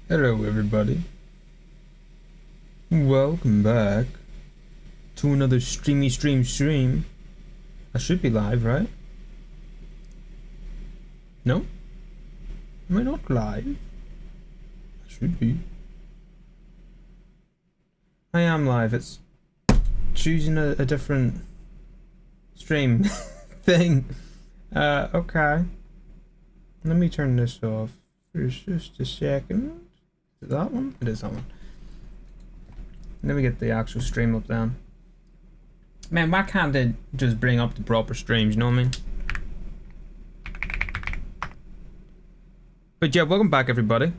Hello everybody. Welcome back to another stream. I should be live, right? No? Am I not live? I should be. I am live. It's choosing a different stream thing. Okay. Let me turn this off for just a second. Is it that one? It is that one. Let me get the actual stream up then. Man, why can't they just bring up the proper streams, you know what I mean? But yeah, welcome back everybody.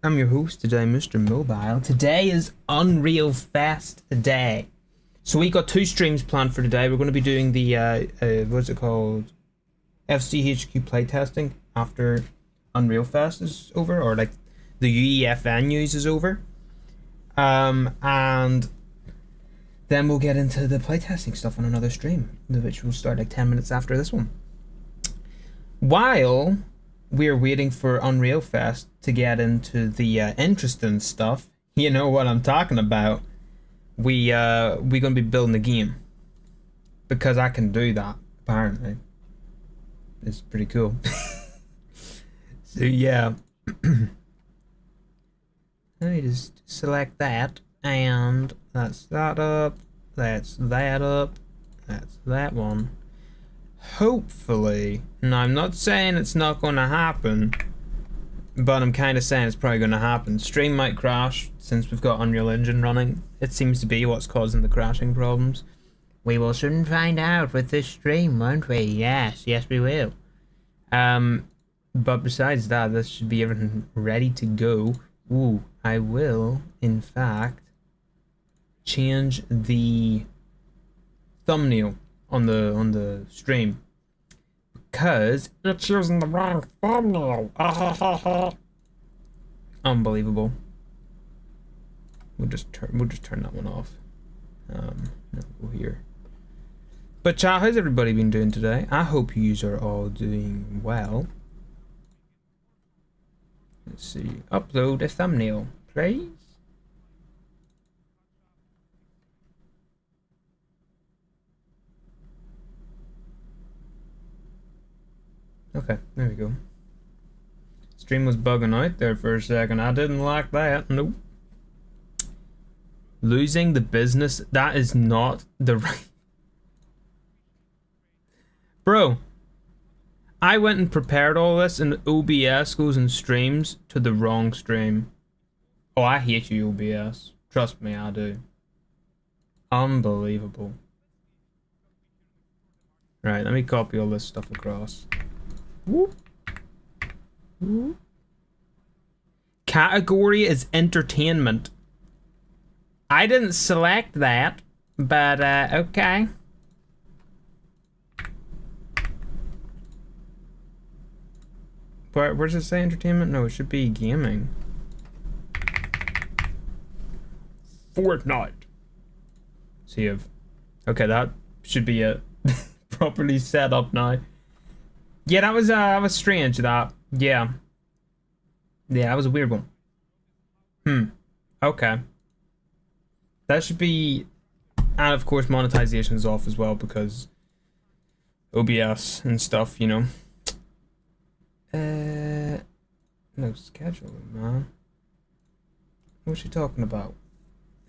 I'm your host today, Mr. Mobile. Today is Unreal Fest Day. So we got 2 streams planned for today. We're going to be doing the, what's it called? FCHQ playtesting after Unreal Fest is over, or like the UEFN news is over. And then we'll get into the playtesting stuff on another stream, which will start like 10 minutes after this one. While we're waiting for Unreal Fest to get into the interesting stuff, you know what I'm talking about, we're gonna be building a game. Because I can do that, apparently. It's pretty cool. So yeah. Let me just select that, and that's that up, that's that up, that's that one. Hopefully, now I'm not saying it's not going to happen, but I'm kind of saying it's probably going to happen. Stream might crash since we've got Unreal Engine running. It seems to be what's causing the crashing problems. We will soon find out with this stream, won't we? Yes, we will. But besides that, this should be everything ready to go. Ooh, I will, in fact, change the thumbnail on the stream because it's using the wrong thumbnail. Unbelievable. We'll just turn that one off. No, go here. But chat, how's everybody been doing today? I hope you are all doing well. Let's see. Upload a thumbnail, please. Okay, there we go. Stream was bugging out there for a second. I didn't like that. Nope. Losing the business. That is not the right. Bro. I went and prepared all this, and OBS goes and streams to the wrong stream. Oh, I hate you, OBS. Trust me, I do. Unbelievable. Right, let me copy all this stuff across. Whoop. Whoop. Category is entertainment. I didn't select that, but okay. Where does it say entertainment? No, it should be gaming. Fortnite. See, okay, that should be it. Properly set up now. Yeah, that was strange. That yeah, that was a weird one. Okay. That should be, and of course monetization is off as well because OBS and stuff, you know. No scheduling, man. What's she talking about?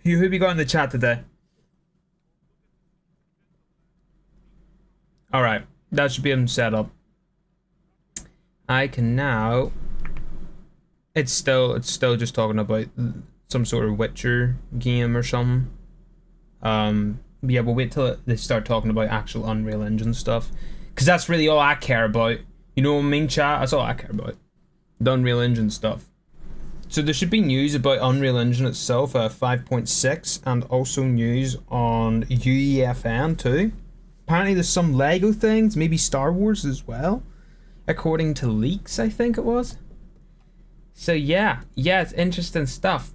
Who we got in the chat today? Alright, that should be them set up. I can now. It's still just talking about some sort of Witcher game or something. Yeah, we'll wait till they start talking about actual Unreal Engine stuff, because that's really all I care about. You know what I mean, chat? That's all I care about. The Unreal Engine stuff. So there should be news about Unreal Engine itself, 5.6, and also news on UEFN too. Apparently there's some Lego things, maybe Star Wars as well, according to leaks, I think it was. So yeah, it's interesting stuff.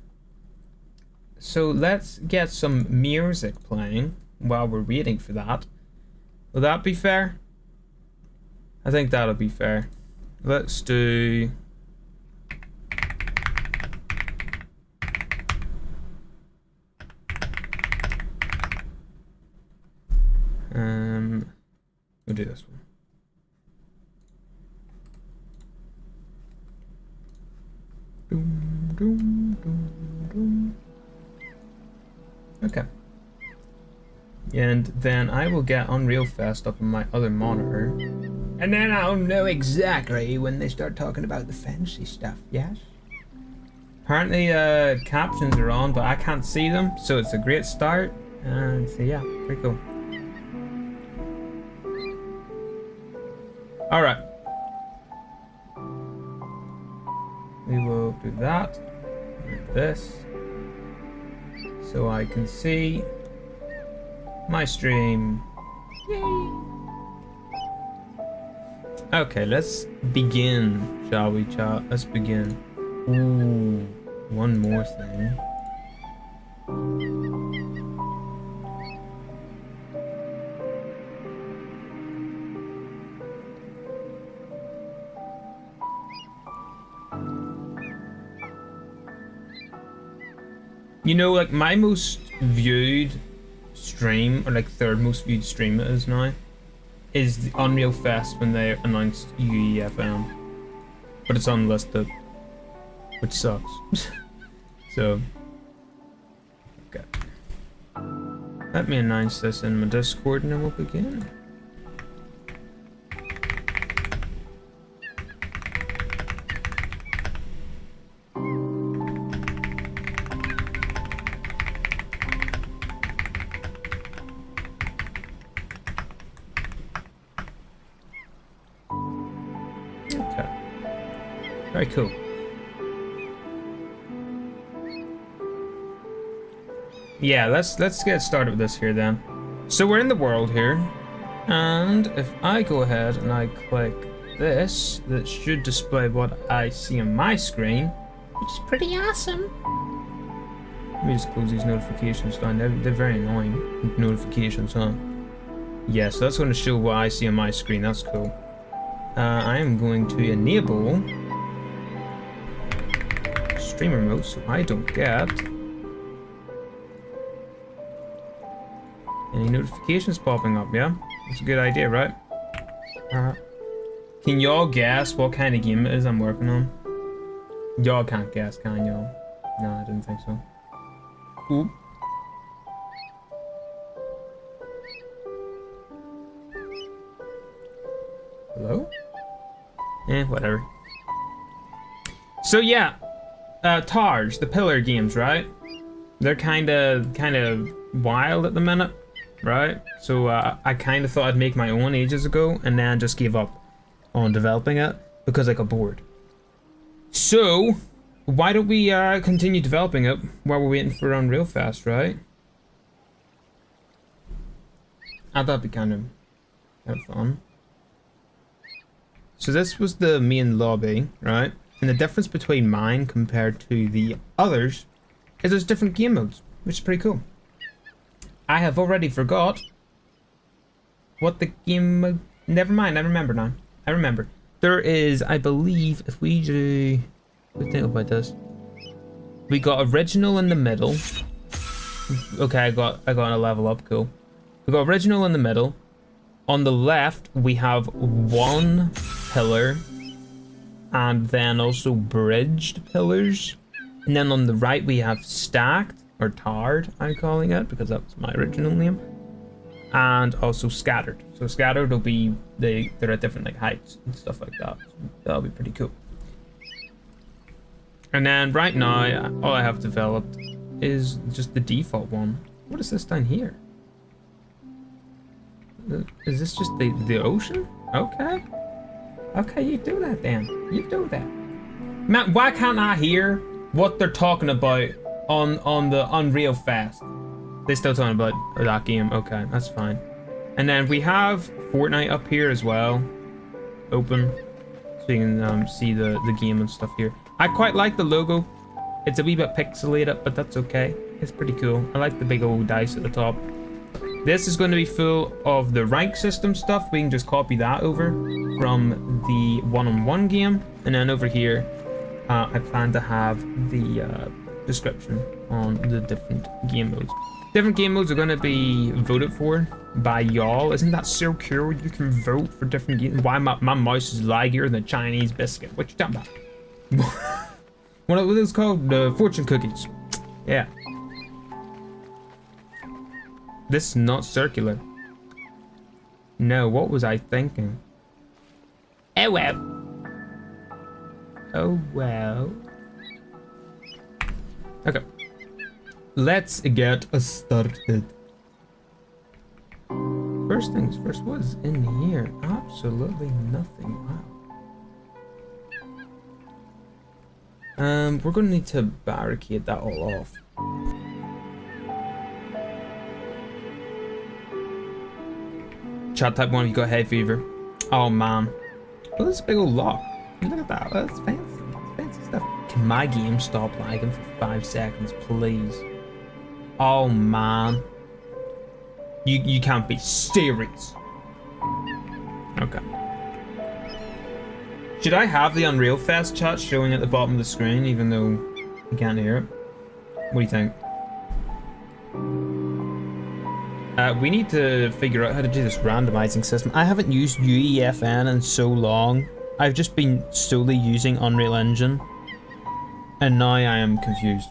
So let's get some music playing while we're waiting for that. Will that be fair? I think that'll be fair. Let's do We'll do this one. Doom, doom, doom, doom. Okay. And then I will get Unreal Fest up on my other monitor. And then I'll know exactly when they start talking about the fancy stuff, yes? Apparently captions are on, but I can't see them, so it's a great start. And so yeah, pretty cool. Alright. We will do that. Like this. So I can see my stream. Yay! Okay, let's begin, shall we, chat? Let's begin. Ooh, one more thing. You know, like my most viewed stream, or like third most viewed stream it is now, is the Unreal Fest when they announced UEFN. But it's unlisted, which sucks. So, okay. Let me announce this in my Discord and then we'll begin. Very cool. Yeah, let's get started with this here then. So we're in the world here, and if I go ahead and I click this, that should display what I see on my screen, which is pretty awesome. Let me just close these notifications down. They're very annoying notifications, huh? Yeah, so that's going to show what I see on my screen. That's cool. I am going to enable streamer mode so I don't get any notifications popping up. Yeah, that's a good idea, right? Can y'all guess what kind of game it is I'm working on? Y'all can't guess, can y'all? No, I didn't think so. Ooh. Hello? Whatever. So yeah, TARS, the Pillar games, right? They're kind of wild at the minute, right? So I kind of thought I'd make my own ages ago, and then just gave up on developing it because I got bored. So why don't we continue developing it while we're waiting for Unreal Fest, right? I thought that'd be kind of fun. So this was the main lobby, right? And the difference between mine compared to the others is there's different game modes, which is pretty cool. I have already forgot what the game mode... Never mind, I remember now. I remember. There is, I believe, if we do... What do you think about this? We got original in the middle. Okay, I got a level up, cool. We got original in the middle. On the left, we have one pillar, and then also bridged pillars. And then on the right, we have stacked, or tarred, I'm calling it, because that was my original name. And also scattered. So scattered will be, they're at different like heights and stuff like that. So that'll be pretty cool. And then right now, all I have developed is just the default one. What is this down here? Is this just the ocean? Okay. Okay, you do that then. You do that. Man, why can't I hear what they're talking about on the Unreal Fest? They're still talking about that game. Okay, that's fine. And then we have Fortnite up here as well. Open. So you can see the game and stuff here. I quite like the logo. It's a wee bit pixelated, but that's okay. It's pretty cool. I like the big old dice at the top. This is going to be full of the rank system stuff. We can just copy that over from the one-on-one game. And then over here, I plan to have the description on the different game modes. Different game modes are going to be voted for by y'all. Isn't that so cool? You can vote for different games. Why my mouse is laggier than a Chinese biscuit? What you talking about? What are those called? The fortune cookies. Yeah. This is not circular. No, what was I thinking? Oh well. Oh well. Okay. Let's get started. First things first, what is in here? Absolutely nothing. Wow. We're gonna need to barricade that all off. Chat type 1, you got hay fever. Oh man. Well, this is a big old lock. Look at that. That's fancy. Fancy stuff. Can my game stop lagging for 5 seconds, please? Oh man. You can't be serious. Okay. Should I have the Unreal Fest chat showing at the bottom of the screen even though you can't hear it? What do you think? We need to figure out how to do this randomizing system. I haven't used UEFN in so long. I've just been solely using Unreal Engine. And now I am confused.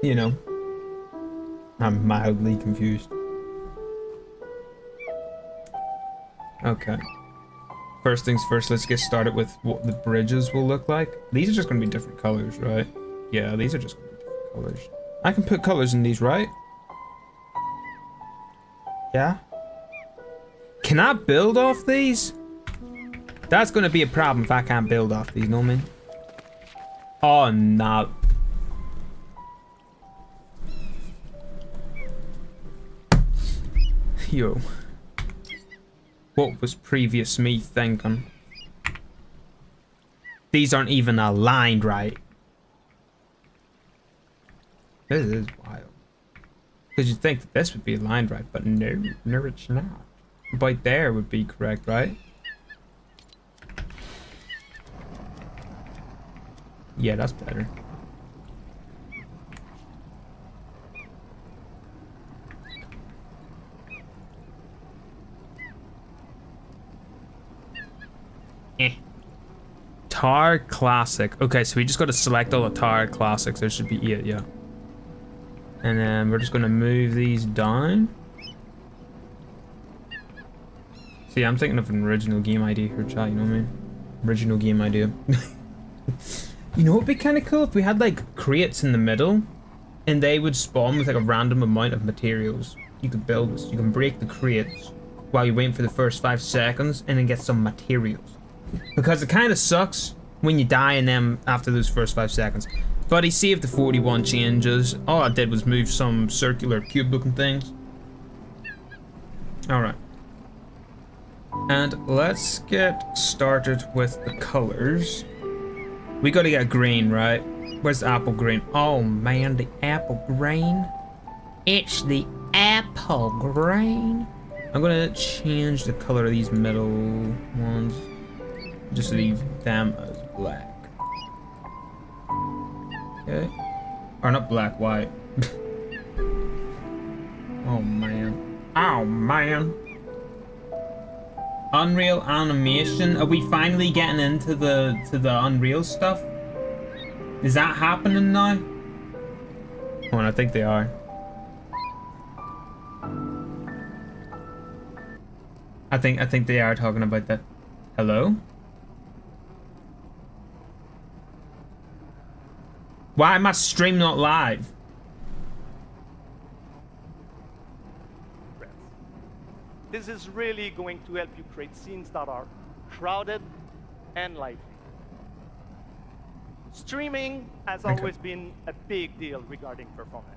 You know. I'm mildly confused. Okay. First things first, let's get started with what the bridges will look like. These are just going to be different colors, right? Yeah, these are just going to be different colors. I can put colors in these, right? Yeah? Can I build off these? That's going to be a problem if I can't build off these, know what I mean? Oh, no. Yo. What was previous me thinking? These aren't even aligned right. This is wild. Because you'd think that this would be aligned right, but no, no it's not. Right there would be correct, right? Yeah, that's better. Tar Classic. Okay, so we just got to select all the Tar Classics. There should be it, yeah. And then we're just going to move these down. See, I'm thinking of an original game idea here, chat, you know what I mean? Original game idea. You know what would be kind of cool if we had like crates in the middle and they would spawn with like a random amount of materials. You could build this. You can break the crates while you're waiting for the first 5 seconds and then get some materials. Because it kind of sucks when you die in them after those first 5 seconds. But he saved the 41 changes. All I did was move some circular cube looking things. Alright. And let's get started with the colors. We gotta get green, right? Where's the apple green? Oh man, the apple green. It's the apple green. I'm gonna change the color of these middle ones. Just leave them as black. Okay. Or not black, white. Oh man. Oh man. Unreal animation. Are we finally getting into the Unreal stuff? Is that happening now? Oh, I think they are. I think they are talking about that. Hello? Why am my stream not live? This is really going to help you create scenes that are crowded and lively. Streaming has always been a big deal regarding performance.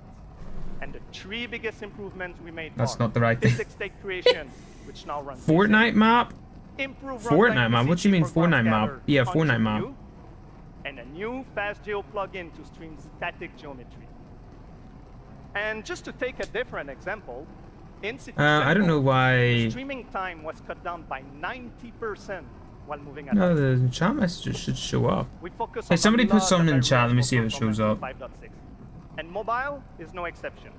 And the 3 biggest improvements we made That's are not the right thing. physics state creation, which now runs Fortnite map? improve Fortnite map? What do you mean for Fortnite map? scatter Yeah, onto Fortnite map. view, and a new FastGeo plugin to stream static geometry. And just to take a different example, in City I don't know why. streaming time was cut down by 90% while moving at No, height. the chat messages should show up. We focus Hey, on somebody a put lot something of in the chat. Let me areas see if for it shows performance up. in 5.6. And mobile is no exception.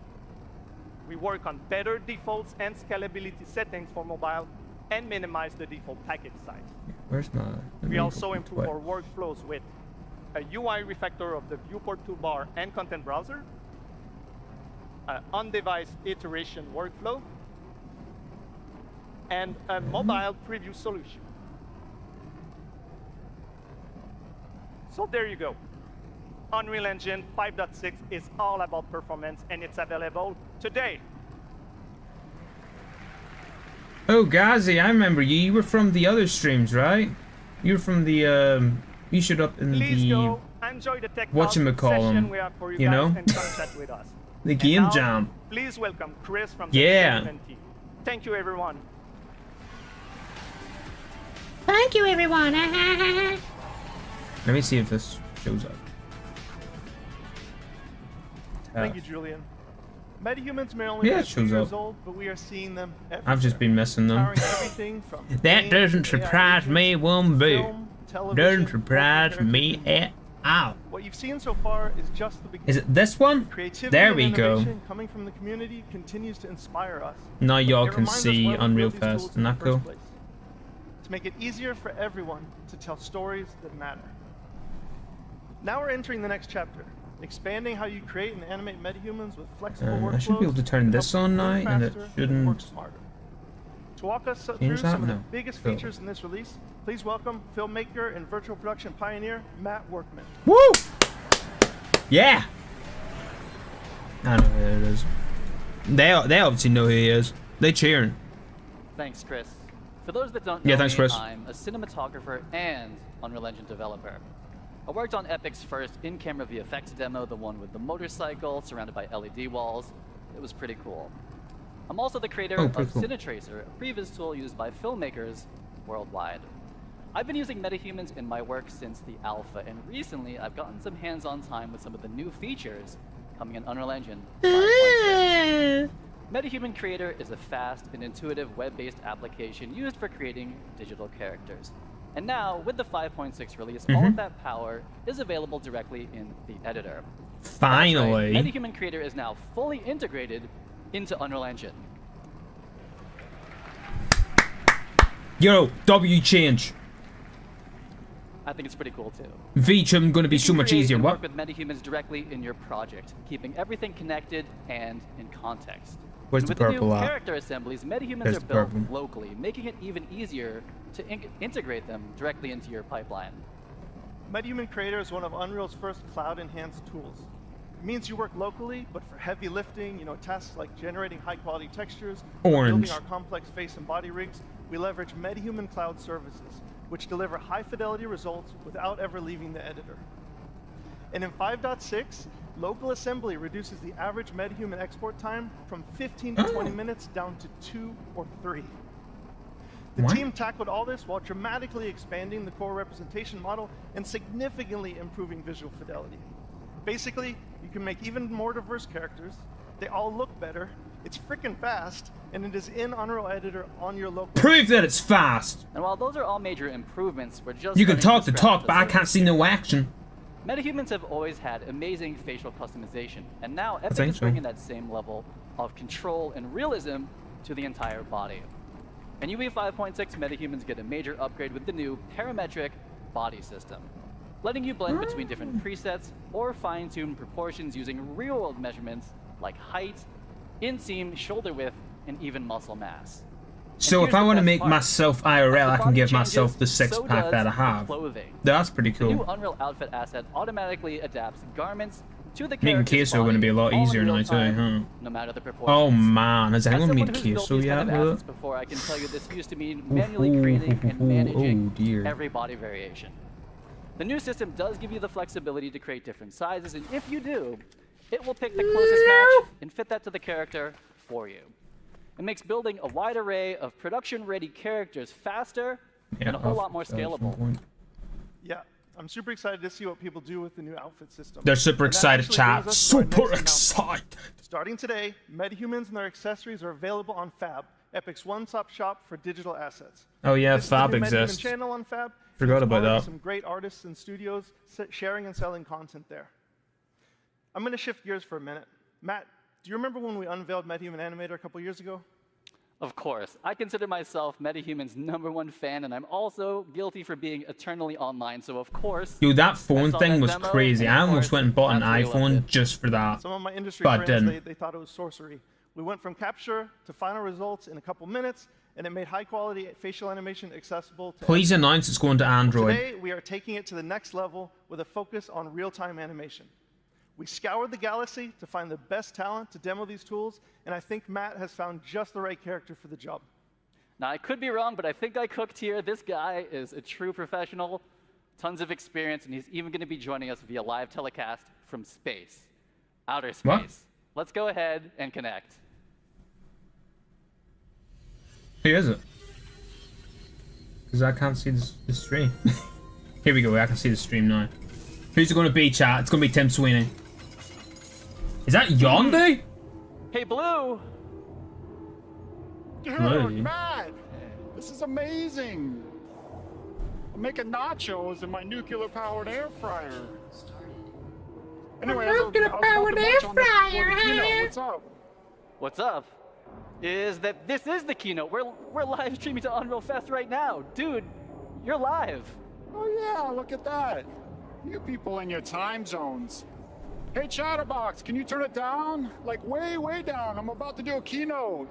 We work on better defaults and scalability settings for mobile and minimize the default package size. Where's my... We also improve our workflows with a UI refactor of the viewport toolbar and content browser, on-device iteration workflow, and a mobile preview solution. So there you go. Unreal Engine 5.6 is all about performance, and it's available today. Oh, Gazi, I remember you. You were from the other streams, right? You were from the, you showed up in Please the... go enjoy the tech whatchamacallem, session we have for you, you guys, know? and come chat with us. The And game now, jam. Please welcome Chris from the Yeah. development team. Thank you, everyone. Thank you, everyone. Let me see if this shows up. Thank you, Julian. Metahumans may only Yeah, be it 2 shows years up. old, but we are seeing them everywhere. I've just been missing them. Powering everything from That games, doesn't AI surprise me agents, one bit. film, television, Doesn't surprise corporate me characters. at all. What you've seen so far is just the beginning. Is it this one? Creativity There and we go. innovation coming from the community continues to inspire us. Now y'all It can reminds us see why we Unreal built these tools Fest. in Isn't the that first cool? place. To make it easier for everyone to tell stories that matter. Now we're entering the next chapter, expanding how you create and animate metahumans with flexible workflows. I should be able to turn that this help on you now, move and it faster shouldn't work smarter. To walk us through change that? some of the No. biggest Cool. features in this release, please welcome filmmaker and virtual production pioneer, Matt Workman. Woo! Yeah! I know who it is. They obviously know who he is. They cheering. Thanks, Chris. For those that don't know Yeah, thanks, me, Chris. I'm a cinematographer and Unreal Engine developer. I worked on Epic's first in-camera VFX demo, the one with the motorcycle surrounded by LED walls. It was pretty cool. I'm also the creator Oh, of pretty cool. Cinetracer, a previous tool used by filmmakers worldwide. I've been using metahumans in my work since the alpha, and recently I've gotten some hands-on time with some of the new features coming in Unreal Engine 5.6. MetaHuman Creator is a fast and intuitive web-based application used for creating digital characters. And now, with the 5.6 release, all of that power is available directly in the editor. Finally. That's right, MetaHuman Creator is now fully integrated into Unreal Engine. Yo, W change. I think it's pretty cool too. VTrim gonna be You so can much create easier. and What? work with metahumans directly in your project, keeping everything connected and in context. Where's And the with the purple new at? character assemblies, metahumans There's are the built purple. locally, making it even easier to integrate them directly into your pipeline. MetaHuman Creator is one of Unreal's first cloud-enhanced tools. It means you work locally, but for heavy lifting, tasks like generating high-quality textures, or Orange. building our complex face and body rigs, we leverage MetaHuman Cloud services, which deliver high-fidelity results without ever leaving the editor. And in 5.6, local assembly reduces the average MetaHuman export time from 15 to 20 minutes down to 2 or 3. The What? team tackled all this while dramatically expanding the core representation model and significantly improving visual fidelity. Basically, you can make even more diverse characters, they all look better, it's freaking fast, and it is in Unreal Editor on your local... Prove that it's fast. And while those are all major improvements, we're just You can starting talk to the scratch talk, the but I can't surface. see no action. Metahumans have always had amazing facial customization, and now Epic think is so. bringing that same level of control and realism to the entire body. In UE 5.6, metahumans get a major upgrade with the new parametric body system, letting you blend between different presets or fine-tune proportions using real-world measurements like height, inseam, shoulder width, and even muscle mass. So here's if I the want to best make part. myself As IRL, the I can body give myself changes, the six so pack does that I the have. clothing. That's pretty The new cool. Unreal Outfit asset automatically adapts garments to the Making character's queso gonna be a lot body, all in easier real now too, time, huh? No matter the proportions. Oh man, has As anyone someone made who's built queso these yet kind of with assets it? before, I can tell you this used to mean manually creating and managing Oh dear. every body variation. The new system does give you the flexibility to create different sizes, and if you do, it will pick the closest match and fit that to the character for you. It makes building a wide array of production-ready characters faster and a whole lot more scalable. Yeah, I'm super excited to see what people do with the new outfit system. They're super And that excited, actually chat. brings us to our Super next announcement. excited. Starting today, metahumans and their accessories are available on Fab, Epic's one-stop shop for digital assets. Oh yeah, This is the Fab new MetaHuman exists. channel on Fab. Forgot There's about already that. Some great artists and studios sharing and selling content there. I'm going to shift gears for a minute. Matt, do you remember when we unveiled MetaHuman Animator a couple years ago? Of course, I consider myself MetaHuman's #1 fan, and I'm also guilty for being eternally online, so of course... Dude, that I phone saw thing that was demo, crazy. and I of almost course, went and bought an absolutely loved iPhone it. just for that. Some of my industry But friends, didn't. they thought it was sorcery. We went from capture to final results in a couple minutes, and it made high-quality facial animation accessible to Please everyone. announce it's going to Android. Today, we are taking it to the next level with a focus on real-time animation. We scoured the galaxy to find the best talent to demo these tools, and I think Matt has found just the right character for the job. Now, I could be wrong, but I think I cooked here. This guy is a true professional, tons of experience, and he's even going to be joining us via live telecast from space, outer space. What? Let's go ahead and connect. Who is it? Because I can't see the stream. Here we go, I can see the stream now. Who's it going to be, chat? It's going to be Tim Sweeney. Is that Yondu? Hey, Blue! Dude, Hey. Matt, this is amazing. I'm making nachos in my nuclear-powered air fryer. Anyway, Nuclear-powered air fryer, huh? What's up? What's up? Is that this is the keynote. We're live streaming to Unreal Fest right now. Dude, you're live. Oh yeah, look at that. You people in your time zones. Hey, Chatterbox, can you turn it down? Like way, way down. I'm about to do a keynote.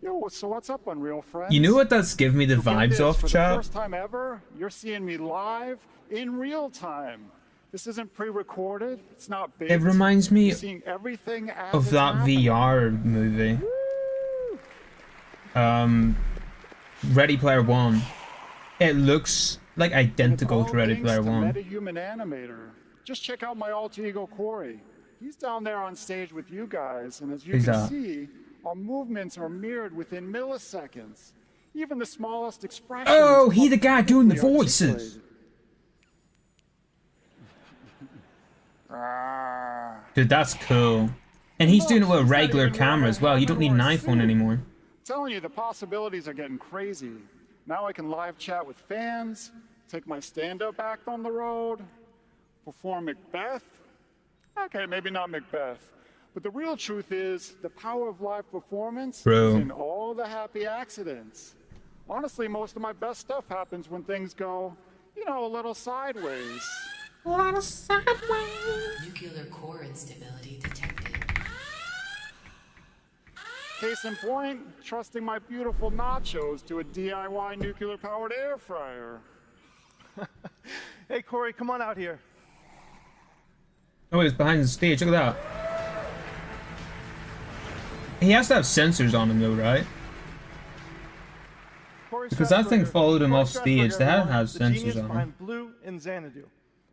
Yo, so what's up, Unreal friends? You know what that's giving me the So get vibes this, off, for the chat? first time ever, you're seeing me live in real time. This isn't pre-recorded. It's not big. It reminds me You're seeing everything as of it's that happening. VR movie. Woo! Ready Player One. It looks like And it's identical all to Ready thanks Player to One. MetaHuman Animator. Just check out my alter ego Corey. He's down there on stage with you guys, and as you Who's can that? see, our movements are mirrored within milliseconds. Even the smallest expression. Oh, he the guy doing the voices. Dude, that's cool. And he's doing it with a regular camera as well. You don't need an iPhone anymore. Telling you, the possibilities are getting crazy. Now I can live chat with fans, take my stand-up act on the road, perform Macbeth. Okay, maybe not Macbeth. But the real truth is, the power of live performance Bro. is in all the happy accidents. Honestly, most of my best stuff happens when things go, you know, a little sideways. A lot of sideways. Nuclear core instability detected. Case in point, trusting my beautiful nachos to a DIY nuclear-powered air fryer. Hey, Corey, come on out here. Oh, it's behind the stage. Look at that. He has to have sensors on him, though, right? Corey Because that thing Strasburger. followed him Corey off stage. Strasburger, That everyone, has the genius sensors on him. behind Blue and Xanadu.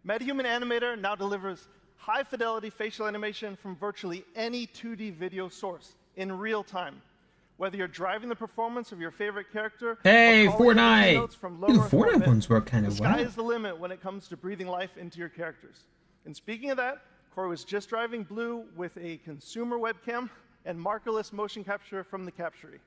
MetaHuman Animator now delivers high-fidelity facial animation from virtually any 2D video source in real time. Whether you're driving the performance of your favorite character, Hey, or calling in the Fortnite! keynotes from low Dude, the Earth Fortnite orbit, ones work kind the of sky well. is the limit when it comes to breathing life into your characters. And speaking of that, Corey was just driving Blue with a consumer webcam and markerless motion capture from the Captury.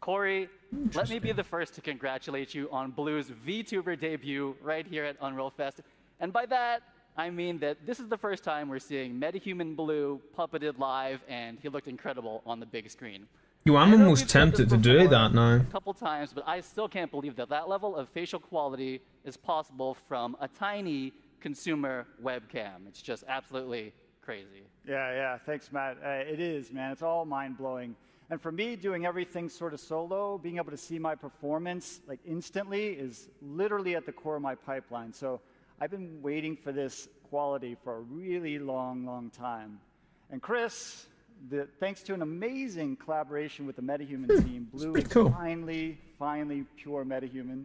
Corey, let me be the first to congratulate you on Blue's VTuber debut right here at Unreal Fest. And by that, I mean that this is the first time we're seeing MetaHuman Blue puppeted live, and he looked incredible on the big screen. Yo, I'm I know almost we've said this tempted to do before that now. A couple times, but I still can't believe that that level of facial quality is possible from a tiny consumer webcam. It's just absolutely crazy. Yeah, thanks, Matt. It is, man. It's all mind-blowing. And for me, doing everything sort of solo, being able to see my performance like instantly is literally at the core of my pipeline. So I've been waiting for this quality for a really long, long time. And Chris, thanks to an amazing collaboration with the MetaHuman team, Blue pretty is cool. finally pure MetaHuman.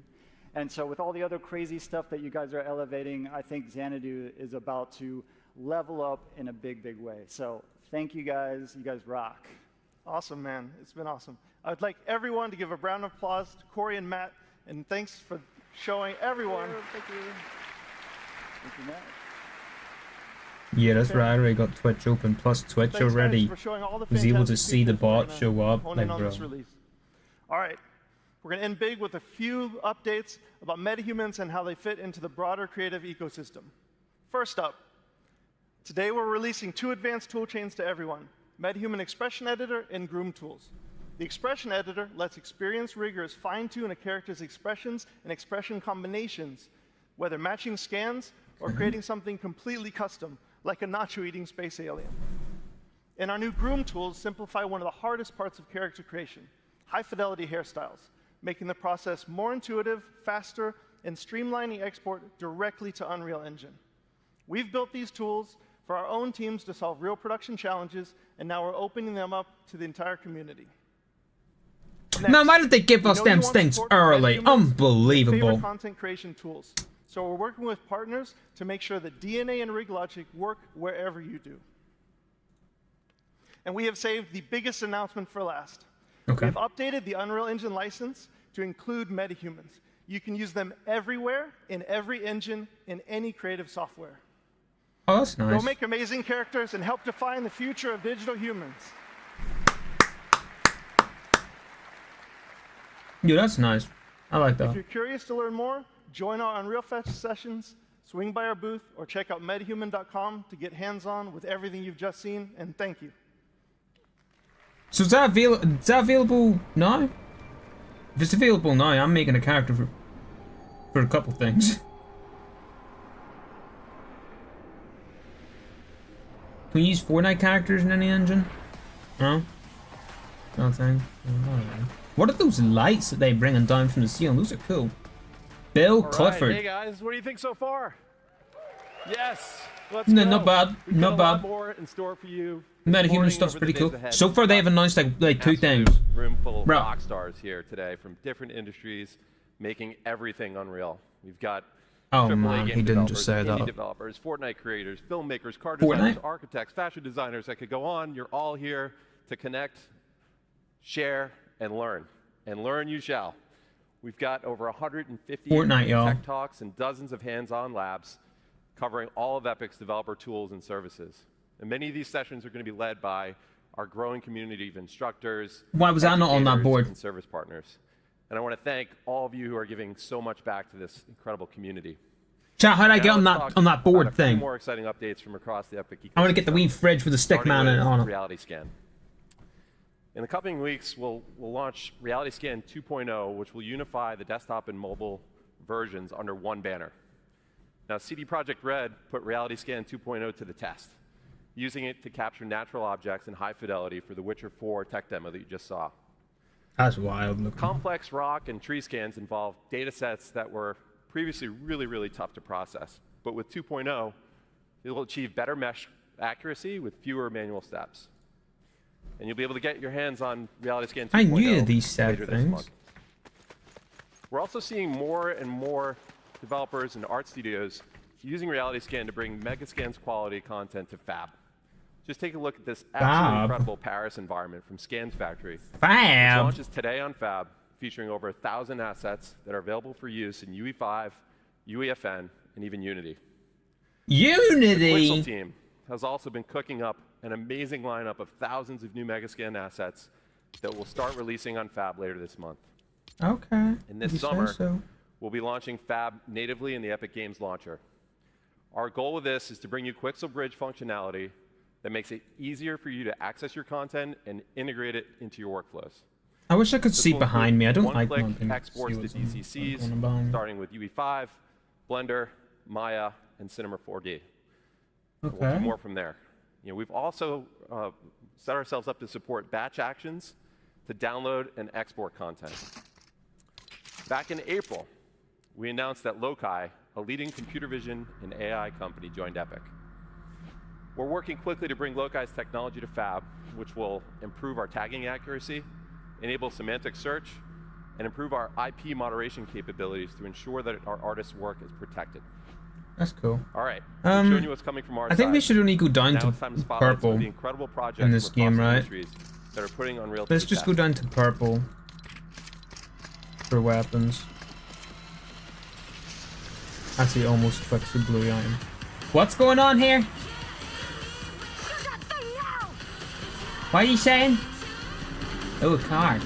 And so with all the other crazy stuff that you guys are elevating, I think Xanadu is about to level up in a big, big way. So thank you guys. You guys rock. Awesome, man. It's been awesome. I would like everyone to give a round of applause to Corey and Matt, and thanks for showing everyone. Thank you. Thank you, Matt. Yeah, that's right. I already got Twitch open. Plus Twitch Thanks, guys, already for showing all the was able to fantastic see the features we're bot gonna show up. hone Like, in on bro. this release. All right, we're going to end big with a few updates about metahumans and how they fit into the broader creative ecosystem. First up, today we're releasing 2 advanced toolchains to everyone, MetaHuman Expression Editor and Groom Tools. The Expression Editor lets experienced riggers fine-tune a character's expressions and expression combinations, whether matching scans or creating something completely custom, like a nacho-eating space alien. And our new Groom Tools simplify one of the hardest parts of character creation, high-fidelity hairstyles, making the process more intuitive, faster, and streamlining export directly to Unreal Engine. We've built these tools for our own teams to solve real production challenges, and now we're opening them up to the entire community. Man, why did they give we us know them you want things support from early? MetaHumans and Unbelievable. favorite content creation tools. So we're working with partners to make sure that DNA and rig logic work wherever you do. And we have saved the biggest announcement for last. Okay. We have updated the Unreal Engine license to include metahumans. You can use them everywhere, in every engine, in any creative software. Oh, that's nice. Go make amazing characters and help define the future of digital humans. Yeah, that's nice. I like If that. you're curious to learn more, join our Unreal Fest sessions, swing by our booth, or check out metahuman.com to get hands-on with everything you've just seen, and thank you. So is that available now? If it's available now, I'm making a character for a couple things. Can we use Fortnite characters in any engine? No? Nothing. What are those lights that they bringing down from the ceiling? Those are cool. Bill All right, Clifford. hey guys, what do you think so far? Yes, let's No, go. not bad, We've not got a lot bad. more in store for you. this Metahuman morning stuff's over the pretty days cool. ahead. So far, they have announced like 2 things. Absolute room full of Bro. rock stars here today from different industries, making everything unreal. We've got Oh AAA man, game he didn't just developers, say indie that. developers, Fortnite creators, filmmakers, car Fortnite? designers, architects, fashion designers. I could go on. You're all here to connect, share, and learn. And learn you shall. We've got over 150 Fortnite, y'all. tech talks and dozens of hands-on labs covering all of Epic's developer tools and services. And many of these sessions are going to be led by our growing community of instructors, Why was I not on that educators, board? and service partners. And I want to thank all of you who are giving so much back to this incredible community. Chat, how'd I Now get on let's that talk on that about board a few thing? more exciting updates from across the Epic ecosystem. I want to get the wee fridge with the stick Starting man with on it. Reality Scan. In the coming weeks, we'll launch Reality Scan 2.0, which will unify the desktop and mobile versions under one banner. Now, CD Projekt Red put Reality Scan 2.0 to the test, using it to capture natural objects in high fidelity for the Witcher 4 tech demo that you just saw. That's wild. Look. Complex rock and tree scans involve data sets that were previously really, really tough to process. But with 2.0, it'll achieve better mesh accuracy with fewer manual steps. And you'll be able to get your hands on Reality Scan 2.0 I knew these sad later this things. month. We're also seeing more and more developers and art studios using Reality Scan to bring Megascan's quality content to Fab. Just take a look at this absolutely Fab. incredible Paris environment from Scans Factory. Which Fab. launches today on Fab, featuring over 1,000 assets that are available for use in UE5, UEFN, and even Unity. The Quixel Unity. team has also been cooking up an amazing lineup of thousands of new Megascan assets that we'll start releasing on Fab later this month. Okay. And this you say summer, so. we'll be launching Fab natively in the Epic Games launcher. Our goal with this is to bring you Quixel Bridge functionality that makes it easier for you to access your content and integrate it into your workflows. I wish I could This see will behind me. I don't include like one-click when people exports see to what's on- DCCs, on the bottom. starting with UE5, Blender, Maya, and Cinema 4D. We'll Okay. do more from there. You know, we've also set ourselves up to support batch actions to download and export content. Back in April, we announced that Loci, a leading computer vision and AI company, joined Epic. We're working quickly to bring Loci's technology to Fab, which will improve our tagging accuracy, enable semantic search, and improve our IP moderation capabilities to ensure that our artists' work is protected. That's cool. All right, we've shown you what's coming from our I think side. we should only go down Now to it's time to spotlight some purple of the incredible projects in this from across game, the right? industries that are putting Unreal to Let's the just go test. down to purple for weapons. Actually, almost fixed the blue item. What's going on here? What are you saying? Oh, a car.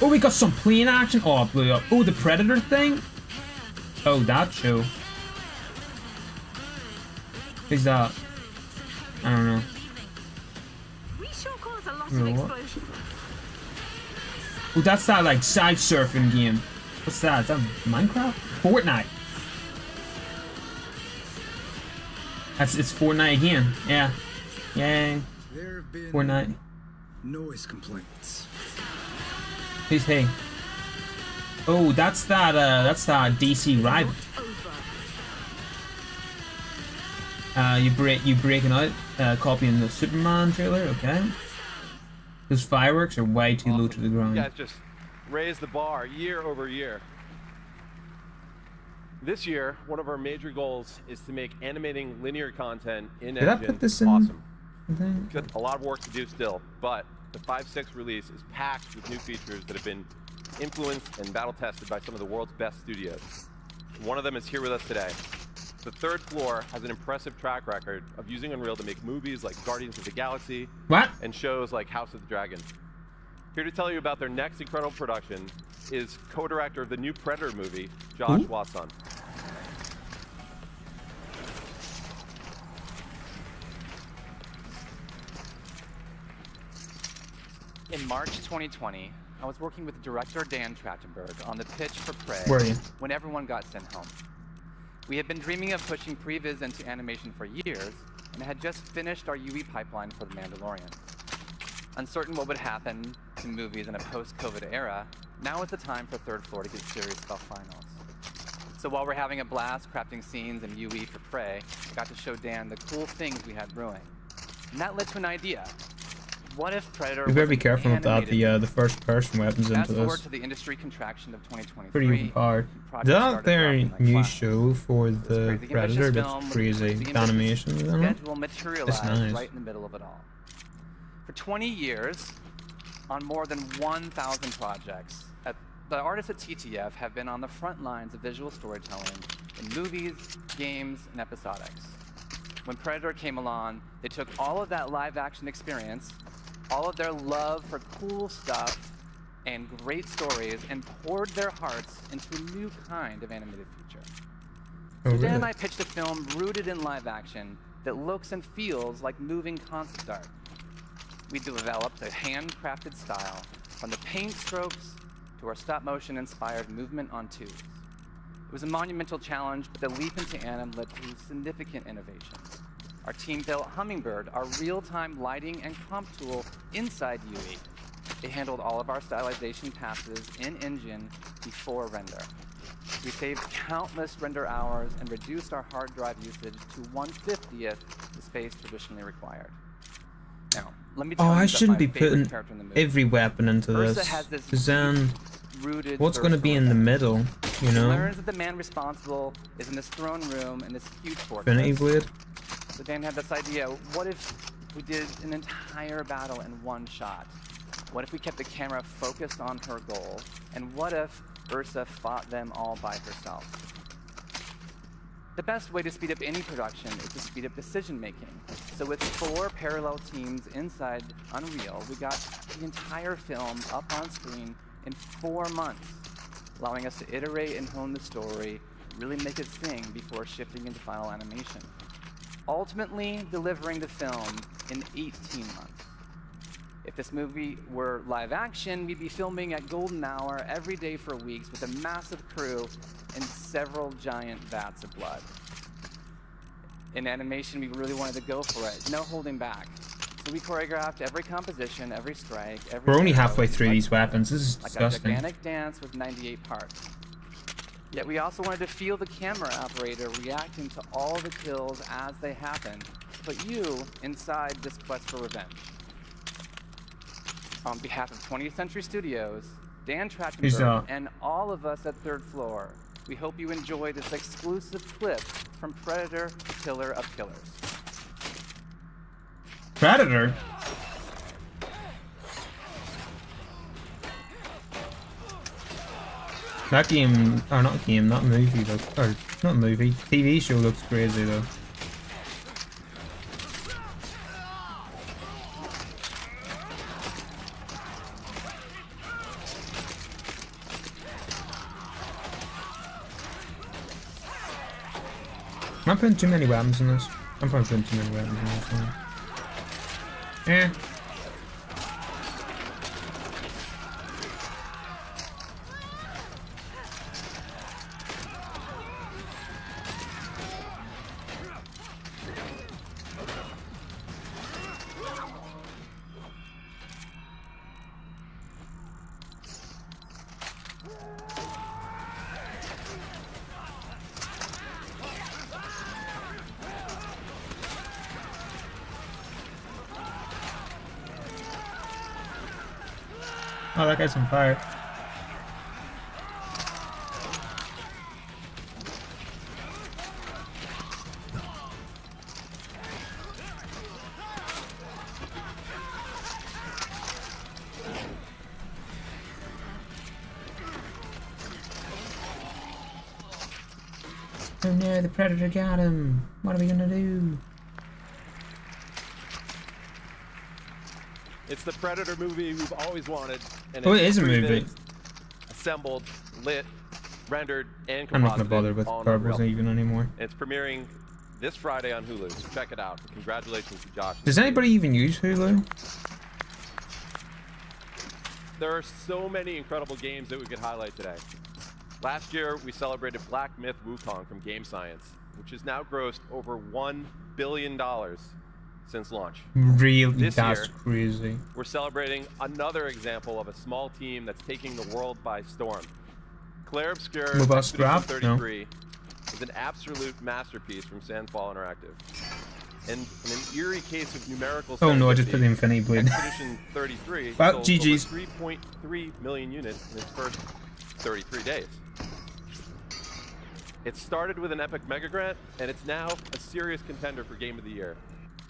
Oh, we got some plane action. Oh, it blew up. Oh, the Predator thing. Oh, that show. Who's that? I don't know. We sure cause a lot You of know what? explosions. Oh, that's that like side surfing game. What's that? Is that Minecraft? Fortnite. It's Fortnite again. Yeah. Yay. There have been Fortnite. noise complaints. Who's hey? Oh, that's that DC rival. You breaking out, copying the Superman trailer, okay? Those fireworks are way too low to the ground. You guys just raised the bar year over year. This year, one of our major goals is to make animating linear content in Did I engine put this in? awesome. I think? We've got a lot of work to do still, but the 5.6 release is packed with new features that have been influenced and battle tested by some of the world's best studios. One of them is here with us today. The third floor has an impressive track record of using Unreal to make movies like Guardians of the Galaxy and shows like House of the Dragon. Here to tell you about their next incredible production is co-director of the new Predator movie, Josh Watson. In March 2020, I was working with director Dan Trachtenberg on the pitch for Prey Where are you? when everyone got sent home. We had been dreaming of pushing previs into animation for years and had just finished our UE pipeline for The Mandalorian. Uncertain what would happen to movies in a post-COVID era, now is the time for Third Floor to get serious about finals. So while we're having a blast crafting scenes in UE for Prey, I got to show Dan the cool things we had brewing. And that led to an idea. What if Predator We better be was an careful about animated the first person weapons Fast into forward this. to the industry contraction of 2023. Pretty overpowered. projects That started their dropping like new flies. show for the This crazy Predator ambitious that's film with crazy crazy ambitious animations in it. schedule materialized nice. right in the middle of it all. For 20 years, on more than 1,000 projects, the artists at TTF have been on the front lines of visual storytelling in movies, games, and episodics. When Predator came along, they took all of that live-action experience, all of their love for cool stuff and great stories, and poured their hearts into a new kind of animated feature. Oh, So Dan and really? I pitched a film rooted in live action that looks and feels like moving concept art. We developed a handcrafted style, from the paint strokes to our stop-motion inspired movement on tubes. It was a monumental challenge, but the leap into anim led to significant innovations. Our team built Hummingbird, our real-time lighting and comp tool inside UE. It handled all of our stylization passes in engine before render. We saved countless render hours and reduced our hard drive usage to 1/50th the space traditionally required. Now, let me tell Oh, you I about shouldn't my be favorite putting character in the movie. every weapon into Ursa this. has this Cause then, rooted what's going to thirst be for in the revenge. middle? You He know, learns that the man responsible is in this throne room in this huge Infinity fortress. Blade. So Dan had this idea, what if we did an entire battle in one shot? What if we kept the camera focused on her goal? And what if Ursa fought them all by herself? The best way to speed up any production is to speed up decision making. So with 4 parallel teams inside Unreal, we got the entire film up on screen in 4 months, allowing us to iterate and hone the story, really make it sing before shifting into final animation. Ultimately delivering the film in 18 months. If this movie were live action, we'd be filming at golden hour every day for weeks with a massive crew and several giant vats of blood. In animation, we really wanted to go for it, no holding back. So we choreographed every composition, every strike, every We're only arrow, halfway through like- these weapons. This is like disgusting. a gigantic dance with 98 parts. Yet we also wanted to feel the camera operator reacting to all the kills as they happen, put you inside this quest for revenge. On behalf of 20th Century Studios, Dan Who's Trachtenberg, that? and all of us at Third Floor, we hope you enjoy this exclusive clip from Predator, Killer of Killers. Predator. That game, or not game, that movie, or not movie, TV show looks crazy though. Am I putting too many weapons in this? I'm probably putting too many weapons in this one. Yeah. Oh, that guy's on fire. Oh no, the predator got him. What are we gonna do? It's the Predator movie we've always wanted. And Oh, it is a pre-made, movie. Assembled, lit, rendered, and I'm not gonna composited bother with on purples Unreal. even anymore. It's premiering this Friday on Hulu, so check it out. Congratulations to Josh. Does anybody even use Hulu? There are so many incredible games that we could highlight today. Last year, we celebrated Black Myth Wukong from Game Science, which has now grossed over $1 billion since launch. Really? This That's year, crazy. we're celebrating another example of a small team that's taking the world by storm. Claire Obscure Mobile Expedition Scrap? No. 33 is an absolute masterpiece from Sandfall Interactive. And in an eerie case of numerical Oh no, I just put the serendipity, Infinity Blade. Expedition 33 Well, sold GG's. over 3.3 million units in its first 33 days. It started with an epic mega grant, and it's now a serious contender for Game of the Year.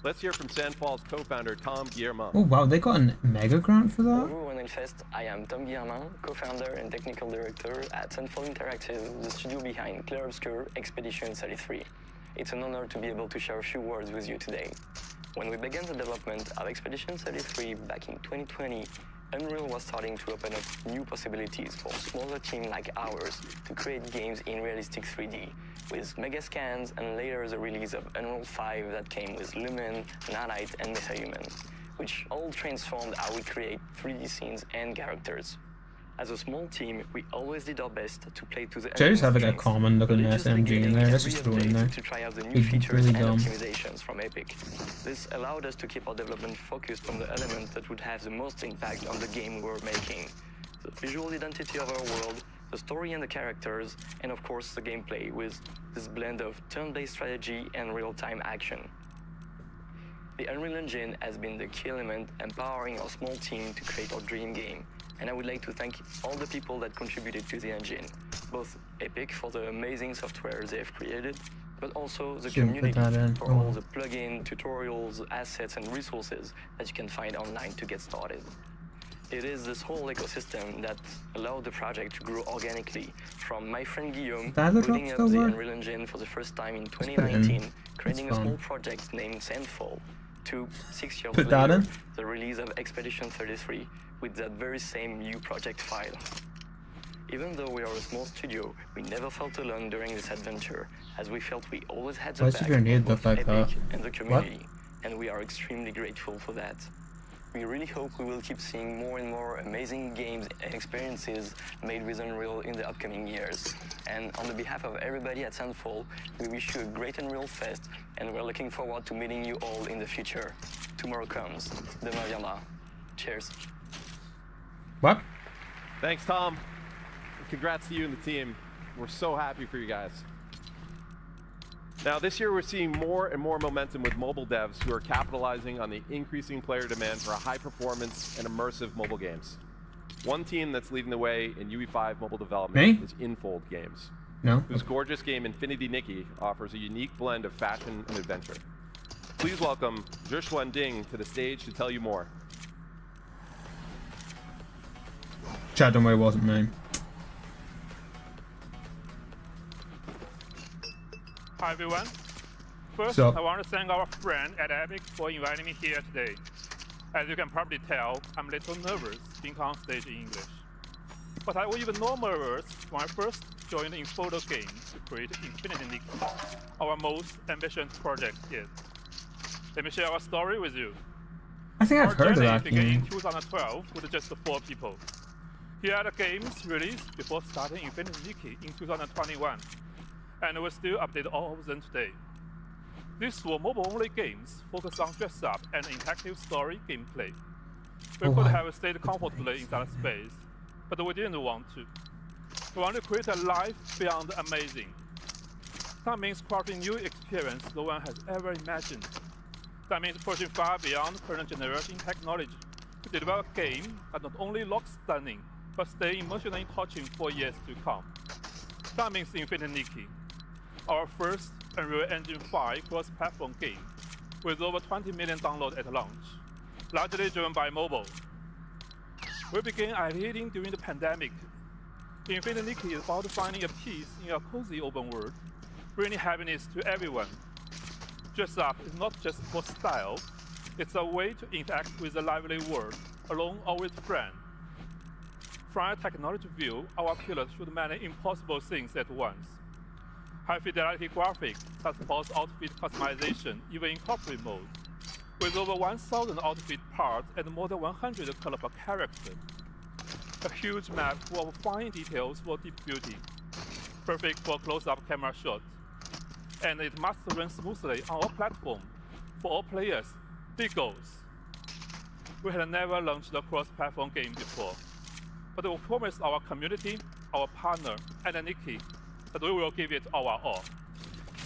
Let's hear from Sandfall's co-founder Tom Guillermin. Oh wow, they got a mega grant for that? Bonjour Wonelfest, I am Tom Guillermin, co-founder and technical director at Sandfall Interactive, the studio behind Clair Obscur Expedition 33. It's an honor to be able to share a few words with you today. When we began the development of Expedition 33 back in 2020, Unreal was starting to open up new possibilities for a smaller team like ours to create games in realistic 3D, with mega scans and later the release of Unreal 5 that came with Lumen, Nanite, and MetaHuman, which all transformed how we create 3D scenes and characters. As a small team, we always did our best to play to the Just have like a strengths, common looking religiously SMG in getting there. Let's every just throw it in there. update to try out the new It'd be features really and dumb. optimizations from Epic. This allowed us to keep our development focused on the elements that would have the most impact on the game we were making. The visual identity of our world, the story and the characters, and of course the gameplay with this blend of turn-based strategy and real-time action. The Unreal Engine has been the key element empowering our small team to create our dream game. And I would like to thank all the people that contributed to the engine, both Epic for the amazing software they've created, but also the Shouldn't put community that in. for all the plugins, tutorials, assets, and resources that you can find online to get started. It is this whole ecosystem that allowed the project to grow organically, from my friend Guillaume That look building up still the work? Unreal Engine for the first time in put it in. 2019, creating a It's small fun. project named Sandfall, to 6 years Put that later, in? the release of Expedition 33 with that very same new project file. Even though we are a small studio, we never felt alone during this adventure, as we felt we always had the Why is back your grenade of look both like Epic that? and the community, and we are extremely grateful for that. We really hope we will keep seeing more and more amazing games and experiences made with Unreal in the upcoming years. And on the behalf of everybody at Sandfall, we wish you a great Unreal Fest, and we're looking forward to meeting you all in the future. Tomorrow comes. Demain viendra. Cheers. What? Thanks, Tom. Congrats to you and the team. We're so happy for you guys. Now, this year we're seeing more and more momentum with mobile devs who are capitalizing on the increasing player demand for high-performance and immersive mobile games. One team that's leading the way in UE5 mobile development Me? is Infold Games, No? whose gorgeous game Infinity Nikki offers a unique blend of fashion and adventure. Please welcome Zhixuan Ding to the stage to tell you more. Chad, don't worry, it wasn't me. Hi everyone. First, Sup? I want to thank our friend at Epic for inviting me here today. As you can probably tell, I'm a little nervous being on stage in English. But I was even more nervous when I first joined in photo game to create Infinity Nikki, our most ambitious project yet. Let me share our story with you. I think I've Our heard of journey that began game. in 2012 with just 4 people. Here are the games released before starting Infinity Nikki in 2021, and we still update all of them today. These were mobile-only games focused on dress-up and interactive story gameplay. We could have stayed comfortably inside space, but we didn't want to. We want to create a life beyond amazing. That means crafting new experience no one has ever imagined. That means pushing far beyond current generation technology to deliver a game that not only looks stunning, but stay emotionally touching for years to come. That means Infinity Nikki, our first Unreal Engine 5 cross-platform game, with over 20 million downloads at launch, largely driven by mobile. We began ideating during the pandemic. Infinity Nikki is about finding a peace in a cozy open world, bringing happiness to everyone. Dress Up is not just for style, it's a way to interact with the lively world, alone or with friends. From a technology view, our pillars should manage impossible things at once. High-fidelity graphics that supports outfit customization even in corporate mode, with over 1,000 outfit parts and more than 100 colorful characters. A huge map full of fine details for deep beauty, perfect for close-up camera shots. And it must run smoothly on all platforms. For all players, big goals. We had never launched a cross-platform game before, but we promised our community, our partner, and Nikki that we will give it our all.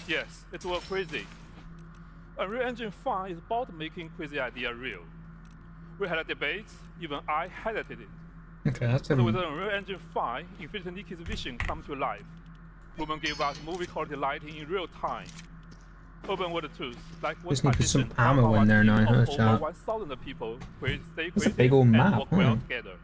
Yes, it was crazy. Unreal Engine 5 is about making crazy idea real. We had a debate, even I hesitated. Okay, that's But with Unreal Engine 5, Infinity Nikki's vision come to life. Lumen gave us movie quality lighting in real time. Open world tools like just need to put some ammo in there now, huh, chat? 1,000 people stay It's a big old and map, work well together.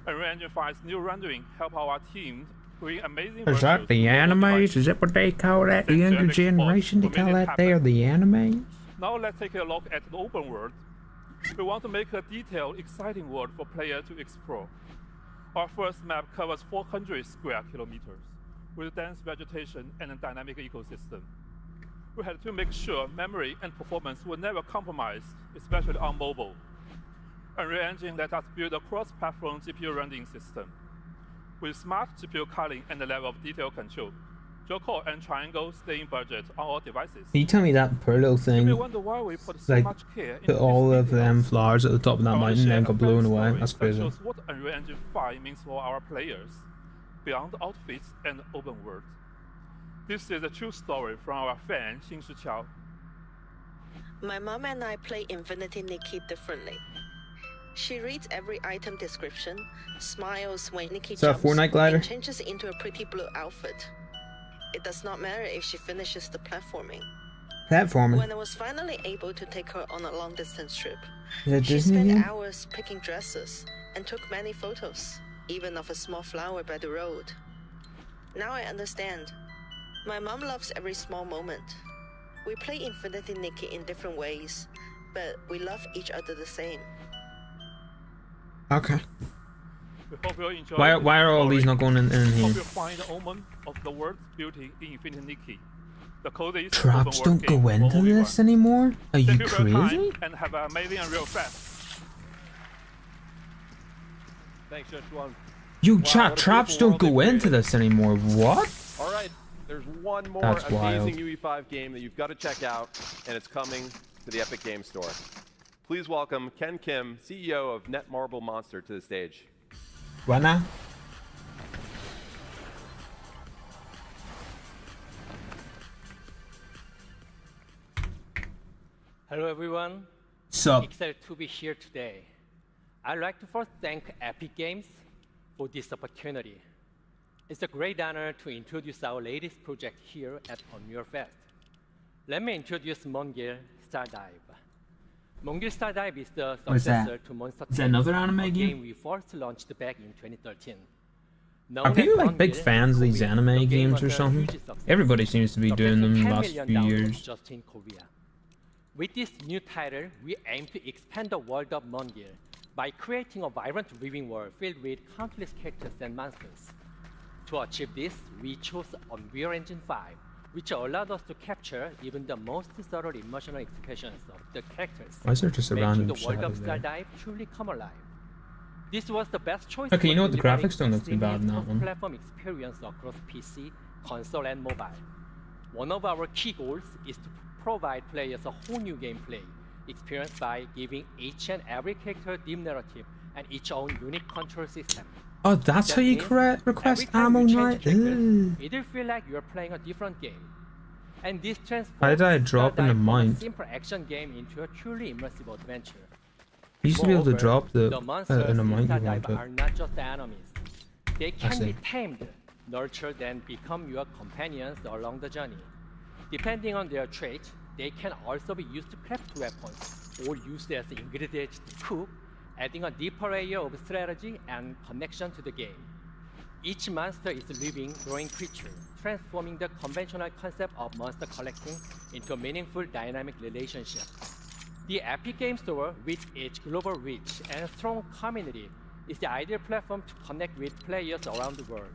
Unreal Engine 5's new rendering help our team create amazing Is that the animes? Is that what they call that? The younger generation, they call that there the animes? Now let's take a look at the open world. We want to make a detailed, exciting world for players to explore. Our first map covers 400 square kilometers, with dense vegetation and a dynamic ecosystem. We had to make sure memory and performance were never compromised, especially on mobile. Unreal Engine let us build a cross-platform GPU rendering system. With smart GPU culling and a level of detail control, dual core and triangle stay in budget on all devices. Can you tell me that poor little thing, You may wonder why we put so like, much care put into all these of them flowers at the top of that mountain and got blown away? That's that crazy. shows what Unreal Engine 5 means for our players, beyond outfits and open world. This is a true story from our fan, Xinshi Qiao. My mom and I play Infinity Nikki differently. She reads every item description, smiles when Nikki jumps, Fortnite glider? and changes into a pretty blue outfit. It does not matter if she finishes the platforming. Platforming? When I was finally able to take her on a long-distance trip, Is that she Disney spent again? hours picking dresses and took many photos, even of a small flower by the road. Now I understand. My mom loves every small moment. We play Infinity Nikki in different ways, but we love each other the same. Okay. We hope you enjoy Why are all these not going in Hope here? you find the omen of the world's beauty in Infinity Nikki. The coziest Traps open world don't go game into for this everyone. anymore? Are you Thank you for your time crazy? and have an amazing and real fest. Thanks, Joshua. You Wow, chat, what a traps beautiful don't world go they've into this anymore. What? All right, there's one more That's amazing wild. UE5 game that you've got to check out, and it's coming to the Epic Games Store. Please welcome Ken Kim, CEO of Netmarble Monster, to the stage. What now? Hello everyone. Sup? Excited to be here today. I'd like to first thank Epic Games for this opportunity. It's a great honor to introduce our latest project here at Unreal Fest. Let me introduce Mongil Stardive. Mongil Stardive is the What is that? successor to Monster Is that Truck, another anime a game? game we first launched back in 2013. Are people like big Mongil, fans of these Korea, anime the game games was or a something? huge success, Everybody seems to be doing them in the last 10 few million years. downloads just in Korea. With this new title, we aim to expand the world of Mongil by creating a vibrant living world filled with countless characters and monsters. To achieve this, we chose Unreal Engine 5, which allowed us to capture even the most subtle emotional expressions of the characters, Why is there just a making random the world shadow of there? Stardive truly come alive. This was the best choice. Okay, you for know what? The delivering graphics don't look too bad in that one. platform experience across PC, console, and mobile. One of our key goals is to provide players a whole new gameplay experience by giving each and every character deep narrative and each own unique control system. Oh, that's That how you means request every time ammo you night? change characters, Ew. it'll feel like you're playing a different game. And this transforms How did I drop in the Stardive from mine? a simple action game into a truly immersive adventure. You used to be able to Moreover, drop the monsters in a in mine you Stardive wanted. are not just enemies. They can see. be tamed, nurtured, and become your companions along the journey. Depending on their trait, they can also be used to craft weapons or used as ingredients to cook, adding a deeper layer of strategy and connection to the game. Each monster is a living, growing creature, transforming the conventional concept of monster collecting into a meaningful, dynamic relationship. The Epic Games Store, with its global reach and strong community, is the ideal platform to connect with players around the world.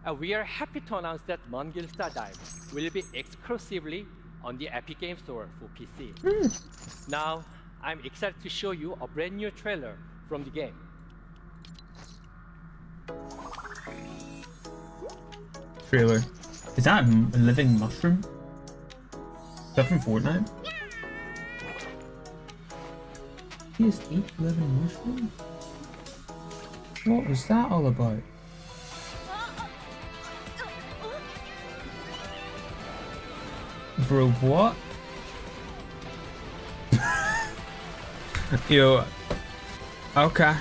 And we are happy to announce that Mongil Stardive will be exclusively on the Epic Games Store for PC. Now, I'm excited to show you a brand new trailer from the game. Trailer. Is that a living mushroom? Is that from Fortnite? He just ate living mushroom? What was that all about? Bro, what? Yo. Okay.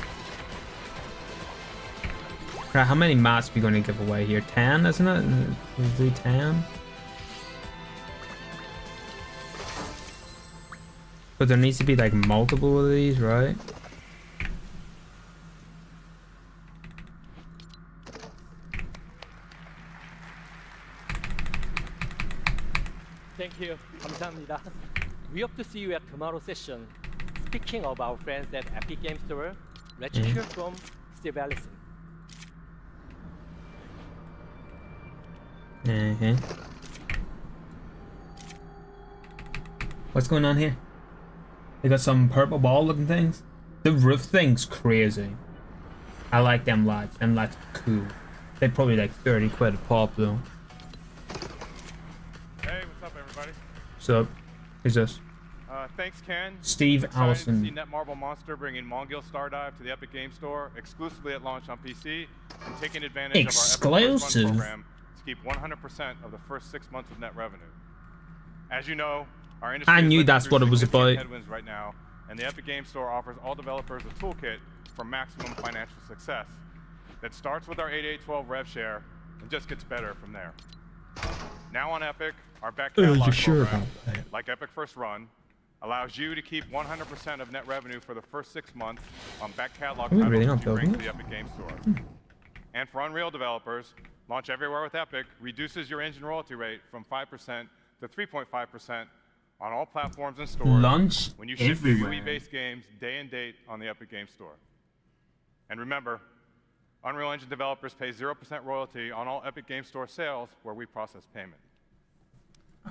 Right, how many mats are we going to give away here? 10, isn't it? We'll do 10. But there needs to be like multiple of these, right? Thank you. 감사합니다. We hope to see you at tomorrow's session. Speaking of our friends at Epic Games Store, let's hear from Steve Allison. What's going on here? They got some purple ball looking things. The roof thing's crazy. I like them lights. Them lights are cool. They're probably like 30 quid a pop though. Hey, what's up, everybody? What's up? Who's this? Thanks, Ken. Steve Excited Allison. to see Netmarble Monster bringing Mongil Stardive to the Epic Games Store exclusively at launch on PC and taking advantage of our Epic First Exclusive? Run program to keep 100% of the first 6 months of net revenue. As you know, our industry I is knew living that's through what it was significant about. headwinds right now, and the Epic Games Store offers all developers a toolkit for maximum financial success that starts with our 8812 rev share and just gets better from there. Now on Epic, our back catalog program, like Epic First Run, allows you to keep 100% of net revenue for the first 6 months on back catalog Are we titles really that not you bring to building the Epic Games Store. And for Unreal developers, Launch Everywhere with Epic reduces your engine royalty rate from 5% to 3.5% on all platforms and stores Launch when you ship Everywhere. your UE-based games day and date on the Epic Games Store. And remember, Unreal Engine developers pay 0% royalty on all Epic Games Store sales where we process payment.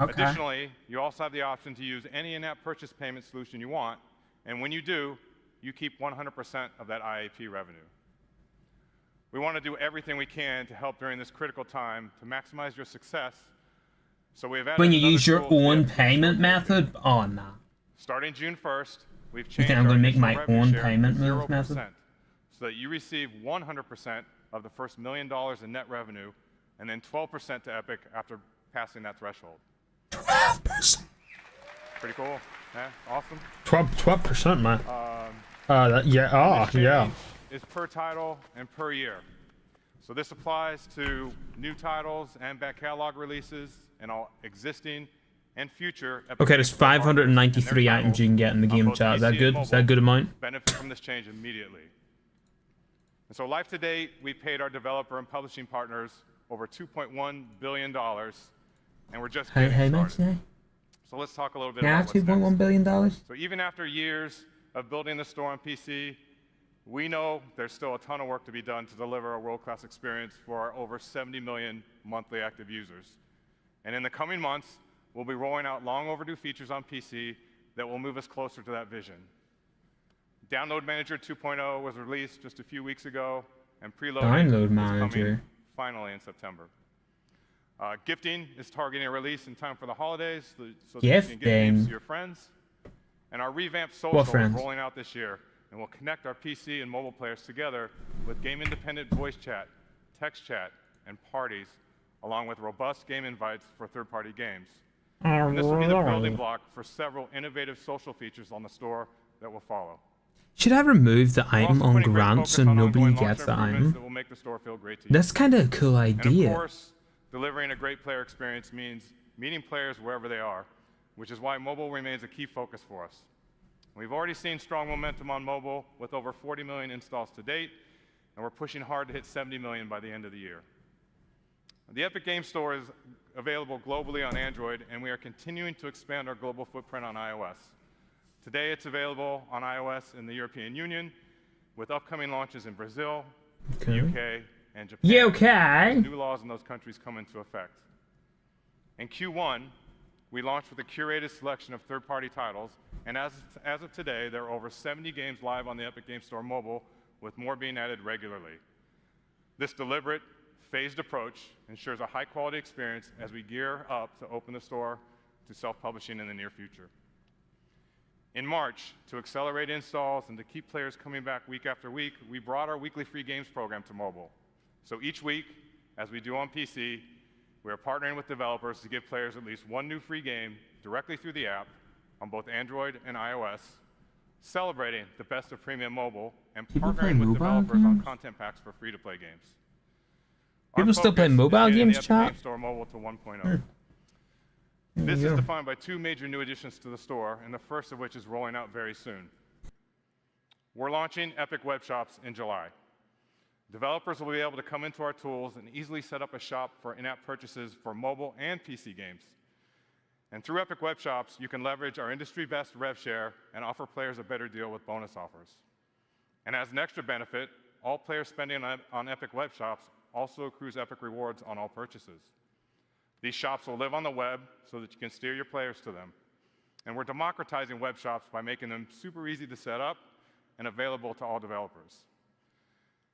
Okay. Additionally, you also have the option to use any in-app purchase payment solution you want, and when you do, you keep 100% of that IAP revenue. We want to do everything we can to help during this critical time to maximize your success, so we have added When you another use your tool to the own Epic Games Store payment toolkit. method? Oh, nah. Starting June 1st, we've You changed think I'm our gonna make initial my revenue own share to payment 0%, method? so that you receive 100% of the first $1 million in net revenue, and then 12% to Epic after passing that threshold. 12%. Pretty cool. Yeah, awesome. 12%, man. This Yeah. change is per title and per year. So this applies to new titles and back catalog releases and all existing and future Epic Okay, Games there's Store partners and their 593 items you can get in the titles game on both chat. Is that PC good? and Is that a good mobile amount? benefit from this change immediately. And so life to date, we paid our developer and publishing partners over $2.1 billion, and we're just getting How much? started. So let's talk a little bit Yeah, about what's next. $2.1 billion. So even after years of building the store on PC, We know there's still a ton of work to be done to deliver a world-class experience for our over 70 million monthly active users. And in the coming months, we'll be rolling out long overdue features on PC that will move us closer to that vision. Download Manager 2.0 was released just a few weeks ago, and preloading Download is Manager. coming finally in September. Gifting is targeting a release in time for the holidays, so that you can give games Gifting. to your friends. And our revamped social is friends? rolling out this year, and will connect our PC and mobile players together with game-independent voice chat, text chat, and parties, along with robust game invites for third-party games. And this will be the building block for several innovative social features on the store that will follow. Should I remove the We're item also on putting great Grant focus so on nobody ongoing gets launcher the improvements item? that will make the store feel great to That's use. kind of a cool And idea. of course, delivering a great player experience means meeting players wherever they are, which is why mobile remains a key focus for us. We've already seen strong momentum on mobile with over 40 million installs to date, and we're pushing hard to hit 70 million by the end of the year. The Epic Game Store is available globally on Android, and we are continuing to expand our global footprint on iOS. Today, it's available on iOS in the European Union, with upcoming launches in Brazil, Okay. UK, and Japan. UK? New laws in those countries come into effect. In Q1, we launched with a curated selection of third-party titles, and as of today, there are over 70 games live on the Epic Game Store mobile, with more being added regularly. This deliberate, phased approach ensures a high-quality experience as we gear up to open the store to self-publishing in the near future. In March, to accelerate installs and to keep players coming back week after week, we brought our weekly free games program to mobile. So each week, as we do on PC, we are partnering with developers to give players at least one new free game directly through the app on both Android and iOS, celebrating the best of premium mobile and People play partnering with mobile developers on games? content packs for free-to-play games. People Our still play focus is mobile getting games, the Epic chat? Game Store mobile to 1.0. There This you is go. defined by two major new additions to the store, and the first of which is rolling out very soon. We're launching Epic Web Shops in July. Developers will be able to come into our tools and easily set up a shop for in-app purchases for mobile and PC games. And through Epic Web Shops, you can leverage our industry-best rev share and offer players a better deal with bonus offers. And as an extra benefit, all players spending on Epic Web Shops also accrues Epic rewards on all purchases. These shops will live on the web so that you can steer your players to them. And we're democratizing web shops by making them super easy to set up and available to all developers.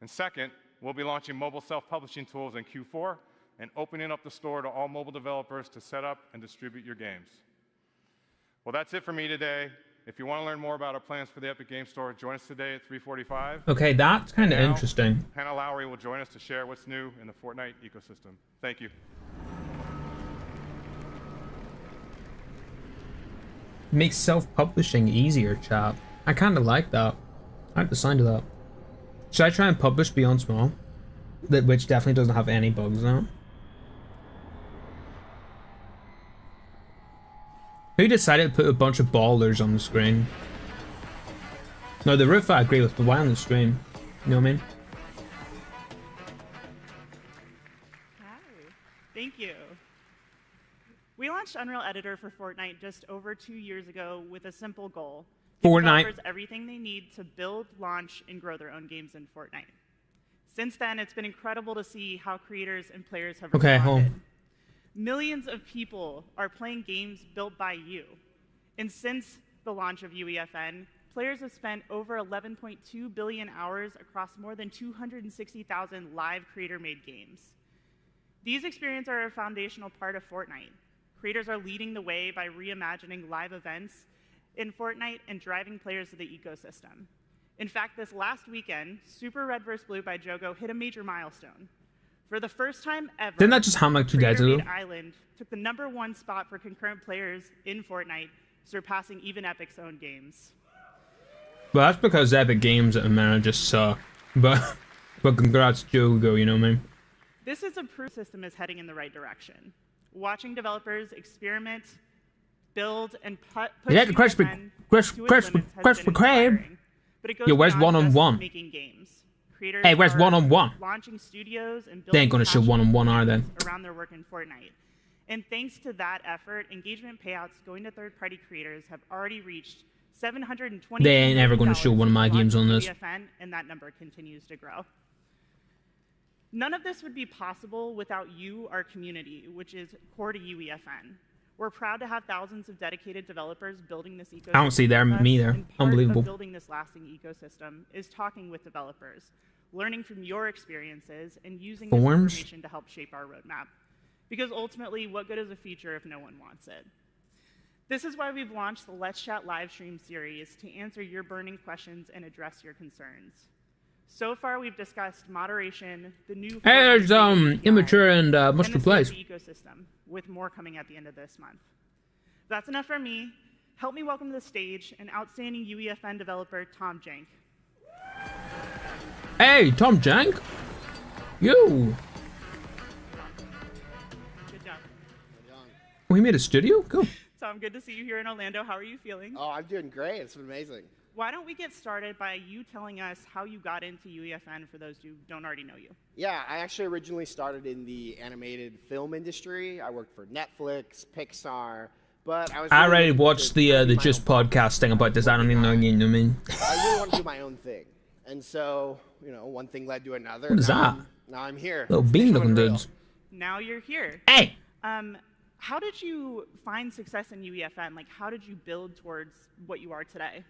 And second, we'll be launching mobile self-publishing tools in Q4 and opening up the store to all mobile developers to set up and distribute your games. Well, that's it for me today. If you want to learn more about our plans for the Epic Game Store, join us today at 3:45. Okay, that's kind of Now, interesting. Hannah Lowry will join us to share what's new in the Fortnite ecosystem. Thank you. Makes self-publishing easier, chat. I kind of like that. I like the sound of that. Should I try and publish Beyond Small? Which definitely doesn't have any bugs in it. Who decided to put a bunch of ballers on the screen? No, the roof I agree with, but why on the screen? You know what I mean? Hi. Thank you. We launched Unreal Editor for Fortnite just over 2 years ago with a simple goal. Give Fortnite. developers everything they need to build, launch, and grow their own games in Fortnite. Since then, it's been incredible to see how creators and players have Okay, responded. home. Millions of people are playing games built by you. And since the launch of UEFN, players have spent over 11.2 billion hours across more than 260,000 live creator-made games. These experiences are a foundational part of Fortnite. Creators are leading the way by reimagining live events in Fortnite and driving players to the ecosystem. In fact, this last weekend, Super Red vs. Blue by Jogo hit a major milestone. For the first time ever, Didn't that just happen like 2 days ago? Creator-Made Island took the #1 spot for concurrent players in Fortnite, surpassing even Epic's own games. Well, that's because Epic Games at the minute just suck. But congrats, Jogo, you know what I mean? This is a proof the system is heading in the right direction. Watching developers experiment, build, and push Yeah, the crash, UEFN crash, to its crash, limits has crash, been crash. inspiring. But it goes Yo, where's beyond just one-on-one? making games. Creators Hey, where's are one-on-one? launching studios and They building ain't gonna show passionate one-on-one, are they? communities around their work in Fortnite. And thanks to that effort, engagement payouts going to third-party creators have already reached $720 They ain't ever million gonna show one of my since the games launch on of this. UEFN, and that number continues to grow. None of this would be possible without you, our community, which is core to UEFN. We're proud to have thousands of dedicated developers building this ecosystem. I don't see there with us, me there. and part Unbelievable. of building this lasting ecosystem is talking with developers, learning from your experiences, and using this Forms? information to help shape our roadmap. Because ultimately, what good is a feature if no one wants it? This is why we've launched the Let's Chat livestream series to answer your burning questions and address your concerns. So far, we've discussed moderation, the new Hey, there's immature and and must the replace. state of the ecosystem, with more coming at the end of this month. That's enough from me. Help me welcome to the stage an outstanding UEFN developer, Tom Jank. Hey, Tom Jank. You. Good job. We made a studio. Cool. Tom, good to see you here in Orlando. How are you feeling? Oh, I'm doing great. It's been amazing. Why don't we get started by you telling us how you got into UEFN for those who don't already know you? Yeah, I actually originally started in the animated film industry. I worked for Netflix, Pixar, but I was. I really already looking watched to the do my Just podcast thing about designing. I mean, I really want to do my own thing, and so one thing led to another. What is now that? Now I'm here. Little Things bean are looking real. dudes. Now you're here. Hey. How did you find success in UEFN? Like, how did you build towards what you are today?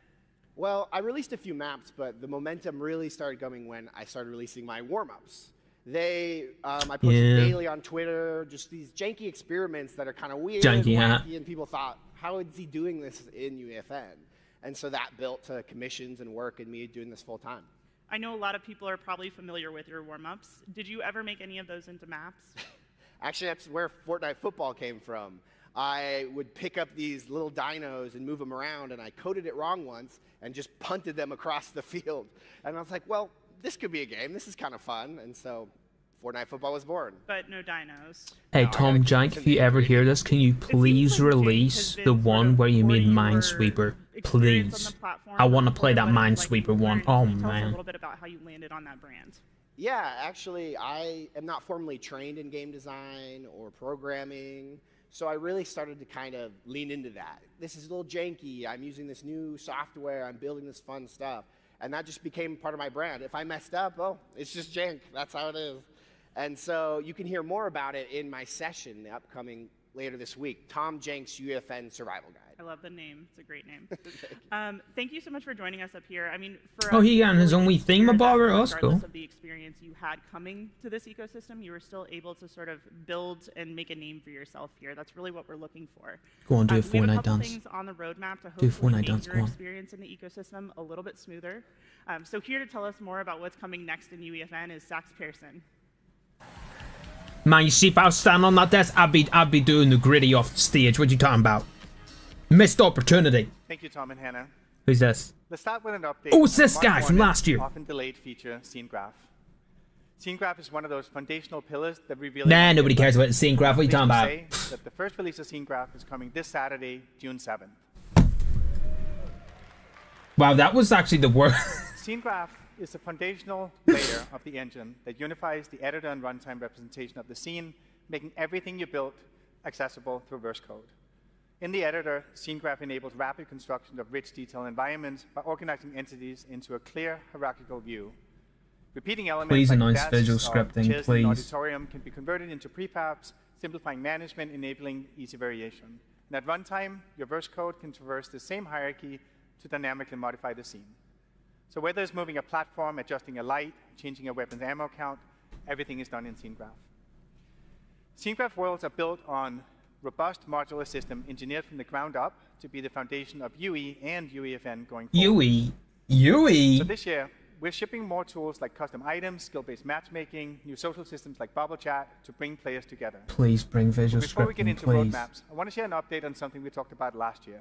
Well, I released a few maps, but the momentum really started coming when I started releasing my warm-ups. I posted daily on Twitter, just these janky experiments that are kind of weird Janky, and huh? wacky, and people thought, how is he doing this in UEFN? And so that built to commissions and work and me doing this full time. I know a lot of people are probably familiar with your warm-ups. Did you ever make any of those into maps? Actually, that's where Fortnite football came from. I would pick up these little dinos and move them around, and I coded it wrong once and just punted them across the field. And I was like, well, this could be a game. This is kind of fun. And so Fortnite football was born. But no dinos. Hey, Tom Jank, if you ever hear this, can you please release the one where you made Minesweeper? Please. I want to play that Minesweeper one. Oh, Tell us a man. little bit about how you landed on that brand. Yeah, actually, I am not formally trained in game design or programming, so I really started to kind of lean into that. This is a little janky. I'm using this new software. I'm building this fun stuff. And that just became part of my brand. If I messed up, oh, it's just jank. That's how it is. And so you can hear more about it in my session, the upcoming later this week, Tom Jank's UEFN Survival Guide. I love the name. It's a great name. Thank you so much for joining us up here. I mean, for Oh, us, he got his own wee it's clear that thingamabob? Oh, that's regardless cool. of the experience you had coming to this ecosystem, you were still able to sort of build and make a name for yourself here. That's really what we're looking for. Go on, do a We have a Fortnite couple dance. things on the roadmap to Do a hopefully Fortnite make dance, your go on. experience in the ecosystem a little bit smoother. So here to tell us more about what's coming next in UEFN is Sax Pearson. Man, you see, if I was standing on that desk, I'd be doing the gritty off the stage. What you talking about? Missed opportunity. Thank you, Tom and Hannah. Who's this? Let's start with an update. Oh, it's on this the guy Mark from Hornet last year. Often delayed feature, Scene Graph. Scene Graph is one of those foundational pillars that reveal. Nah, nobody cares about the Scene Graph. What you talking about? Say that the first release of Scene Graph is coming this Saturday, June 7th. Wow, that was actually the worst. Scene Graph is the foundational layer of the engine that unifies the editor and runtime representation of the scene, making everything you built accessible through verse code. In the editor, Scene Graph enables rapid construction of rich, detailed environments by organizing entities into a clear hierarchical view. Repeating elements Please like announce desks visual or scripting, chairs in an please. auditorium can be converted into prefabs, simplifying management, enabling easy variation. And at runtime, your verse code can traverse the same hierarchy to dynamically modify the scene. So whether it's moving a platform, adjusting a light, changing a weapon's ammo count, everything is done in Scene Graph. Scene Graph worlds are built on robust modular system engineered from the ground up to be the foundation of UE and UEFN going forward. UE. So this year, we're shipping more tools like custom items, skill-based matchmaking, new social systems like Bubble Chat to bring players together. Please bring visual Before we get scripting, into please. roadmaps, I want to share an update on something we talked about last year.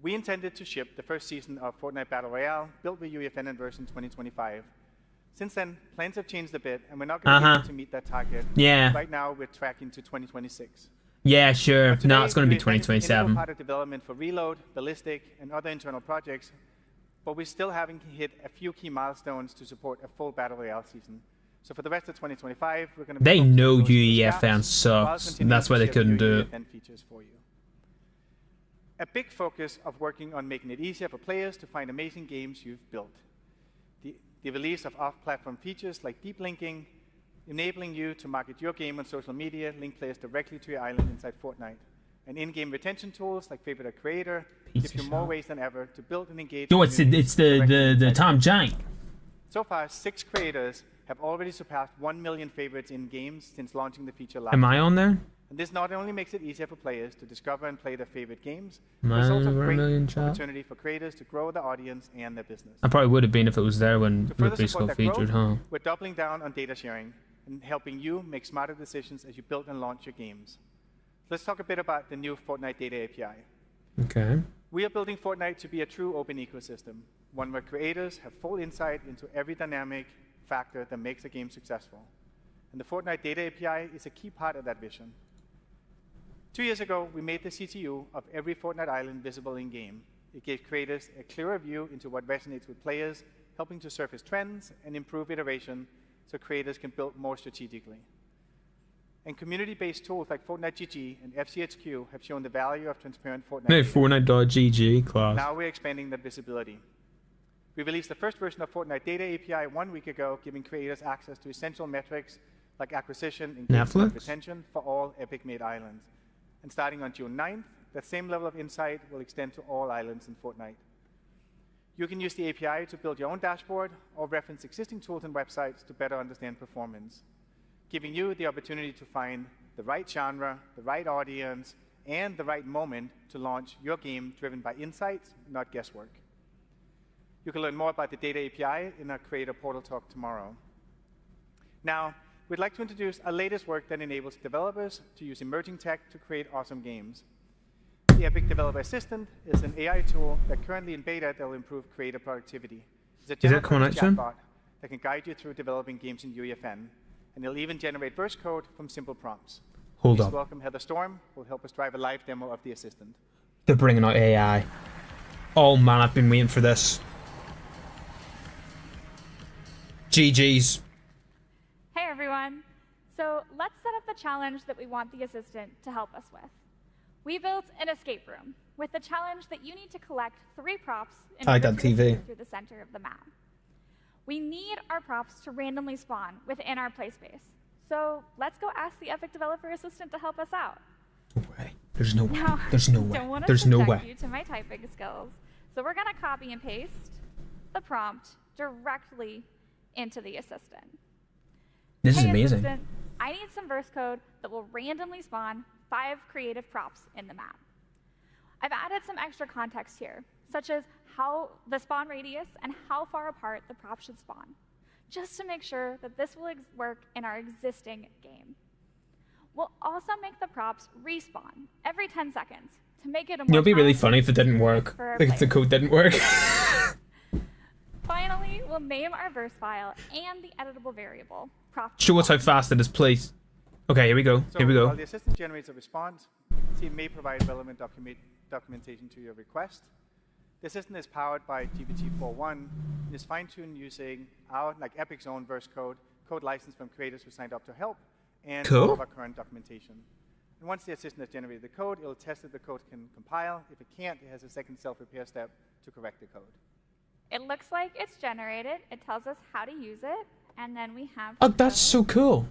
We intended to ship the first season of Fortnite Battle Royale, built with UEFN in version 2025. Since then, plans have changed a bit, and we're not going to be able to meet that target. Yeah. Right now, we're tracking to 2026. Yeah, sure. Today, No, it's going to be UEFN is an integral 2027. part of development for Reload, Ballistic, and other internal projects, but we still haven't hit a few key milestones to support a full Battle Royale season. So for the rest of 2025, we're going to be They focusing know on those UEFN gaps while sucks. continuing That's why to they ship couldn't new do it. UEFN features for you. a big focus of working on making it easier for players to find amazing games you've built. The release of off-platform features like deep linking, enabling you to market your game on social media, link players directly to your island inside Fortnite. And in-game retention tools like Favorite a Creator give you more ways than ever to build and engage. No, it's the Tom Giant. So far, 6 creators have already surpassed 1 million favorites in games since launching the feature last Am I year. on there? And this not only makes it easier for players to discover and play their favorite games, Am but it's I also a over a great million, chat? opportunity for creators to grow their audience and their business. I probably would have been if it was there when To further Rugby support got that growth, featured, huh? we're doubling down on data sharing and helping you make smarter decisions as you build and launch your games. Let's talk a bit about the new Fortnite Data API. Okay. We are building Fortnite to be a true open ecosystem, one where creators have full insight into every dynamic factor that makes a game successful. And the Fortnite Data API is a key part of that vision. 2 years ago, we made the CTU of every Fortnite island visible in-game. It gave creators a clearer view into what resonates with players, helping to surface trends and improve iteration so creators can build more strategically. And community-based tools like Fortnite GG and FCHQ have shown the value of transparent Fortnite No, data. Fortnite.gg class. Now we're expanding that visibility. We released the first version of Fortnite Data API 1 week ago, giving creators access to essential metrics like acquisition, engagement, and Netflix? retention for all Epic-made islands. And starting on June 9th, that same level of insight will extend to all islands in Fortnite. You can use the API to build your own dashboard or reference existing tools and websites to better understand performance, giving you the opportunity to find the right genre, the right audience, and the right moment to launch your game driven by insights, not guesswork. You can learn more about the Data API in our Creator Portal talk tomorrow. Now, we'd like to introduce our latest work that enables developers to use emerging tech to create awesome games. The Epic Developer Assistant is an AI tool that currently in beta that will improve creator productivity. It's a Is that coming out soon? chatbot that can guide you through developing games in UEFN, and it'll even generate verse code from simple prompts. Hold Please up. welcome Heather Storm, who will help us drive a live demo of the assistant. They're bringing out AI. Oh man, I've been waiting for this. GG's. Hey everyone. So let's set up the challenge that we want the assistant to help us with. We built an escape room with the challenge that you need to collect 3 props in I like order that to TV. escape through the center of the map. We need our props to randomly spawn within our play space. So let's go ask the Epic Developer Assistant to help us out. There's no way. Now, There's no don't way. want to There's no subject way. you to my typing skills. So we're gonna copy and paste the prompt directly into the assistant. This is Hey, amazing. Assistant, I need some verse code that will randomly spawn 5 creative props in the map. I've added some extra context here, such as how the spawn radius and how far apart the prop should spawn, just to make sure that this will work in our existing game. We'll also make the props respawn every 10 seconds to make it a more It'll be really challenging funny if it didn't work. for our Like if the players. code didn't work. Finally, we'll name our verse file and the editable variable. Prop Show us how fast it is, please. Okay, here we go. So Here we go. while the assistant generates a response, the team may provide relevant documentation to your request. The assistant is powered by GPT-4.1 and is fine-tuned using our, like Epic's own verse code licensed from creators who signed up to help, and Cool. all of our current documentation. And once the assistant has generated the code, it'll test if the code can compile. If it can't, it has a second self-repair step to correct the code. It looks like it's generated. It tells us how to use it, and then we have. Oh, that's so cool.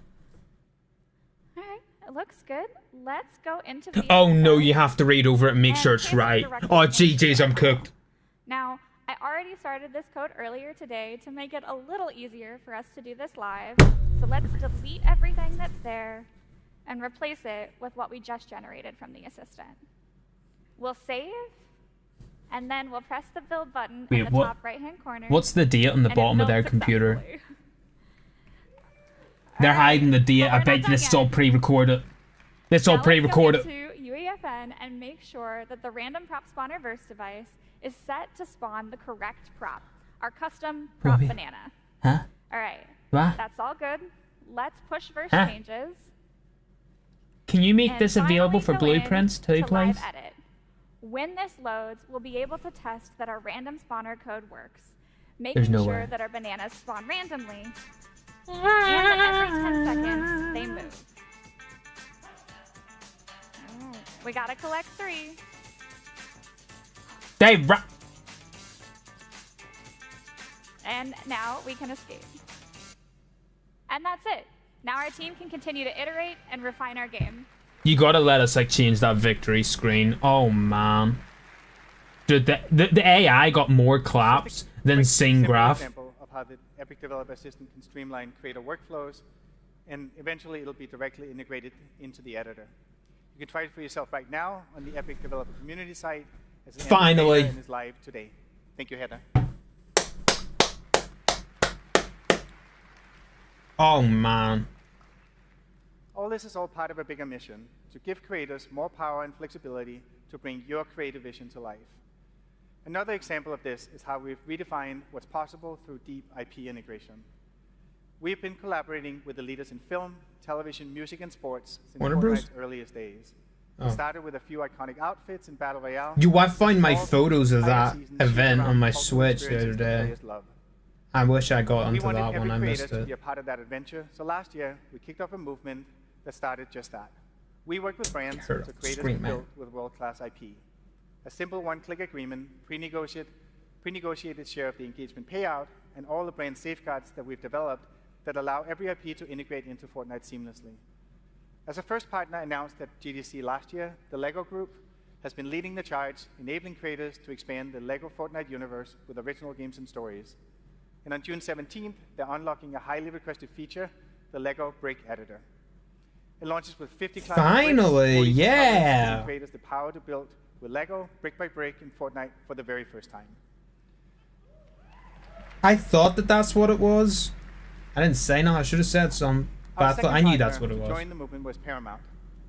All right, it looks good. Let's go into the. Oh no, you have to read over it and make And sure it's paste it right. directly Oh, into GG's, I'm cooked. Now, I already started this code earlier today to make it a little easier for us to do this live. So let's delete everything that's there and replace it with what we just generated from the assistant. We'll save, and then we'll press the build button in Wait, the what? top right-hand corner. What's the date on the and it bottom of their builds computer? successfully. They're hiding the date. but I we're bet not you done this is all yet. pre-recorded. This is all Now let's go pre-recorded. into UEFN and make sure that the random prop spawner verse device is set to spawn the correct prop, our custom prop Robbie. banana. Huh? All right, What? that's all good. Let's push verse Huh? changes. Can you make and this available for finally go in blueprints too, to live please? edit. When this loads, we'll be able to test that our random spawner code works, making There's no sure way. that our bananas spawn randomly, and that every 10 seconds they move. We gotta collect 3. And now we can escape. And that's it. Now our team can continue to iterate and refine our game. You gotta let us like change that victory screen. Oh man. Dude, the AI got more claps than Scene Graph. Example of how the Epic Developer Assistant can streamline creator workflows, and eventually it'll be directly integrated into the editor. You can try it for yourself right now on the Epic Developer Community site. As an Finally. and is live today. Thank you, Heather. Oh man. All this is all part of a bigger mission to give creators more power and flexibility to bring your creative vision to life. Another example of this is how we've redefined what's possible through deep IP integration. We've been collaborating with the leaders in film, television, music, and sports since Warner Bros? Fortnite's earliest days. Oh. It started with a few iconic outfits in Battle Royale. I find my photos of that event on my Switch the other day. I wish I got onto that one. I missed To be it. a part of that adventure. So last year, we kicked off a movement that started just that. We worked with brands Heard to of create Scream a Man. built with world-class IP. A simple one-click agreement, pre-negotiated share of the engagement payout, and all the brand safeguards that we've developed that allow every IP to integrate into Fortnite seamlessly. As a first partner announced at GDC last year, the LEGO Group has been leading the charge, enabling creators to expand the LEGO Fortnite universe with original games and stories. And on June 17th, they're unlocking a highly requested feature, the LEGO Brick Editor. It launches with 50 classic Finally, bricks, yeah. giving creators the power to build with LEGO, brick by brick, in Fortnite for the very first time. I thought that's what it was. I didn't say no. I should have said some. But Our second I knew partner that's what it to was. join the movement was Paramount.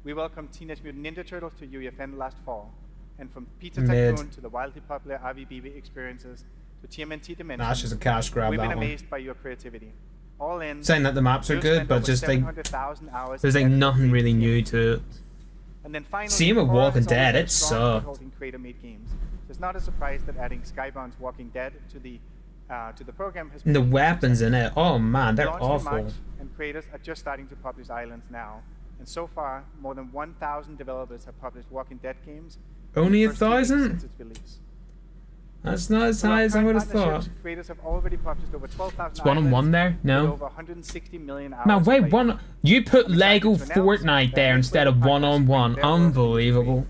We welcomed Teenage Mutant Ninja Turtles to UEFN last fall. And from Pizza Mid. Tycoon to the wildly popular RVB experiences to TMNT Dimensions, Nah, it's just a cash grab, we've been that one. amazed by your creativity. All in, Saying that the maps are you've good, spent but over just like 700,000 hours there's like editing nothing creative really new games. to it. And then finally, Same with Korra Walking has always Dead, had a it strong sucked. foothold in creator-made games. So it's not a surprise that adding Skybound's Walking Dead to the program has And been the a huge weapons in it, oh man, they're Launched in awful. March, and creators are just starting to publish islands now. And so far, more than 1,000 developers have published Walking Dead games. in Only the first 2 weeks 1,000? since its release. That's not as Through our high as I current would have thought. partnerships, creators have already published over 12,000 It's 1 on 1 islands there? with No. over 160 million hours Man, wait, played. one. You put I'm excited Lego to announce Fortnite that there we instead will of partner 1 on 1. with their world Unbelievable.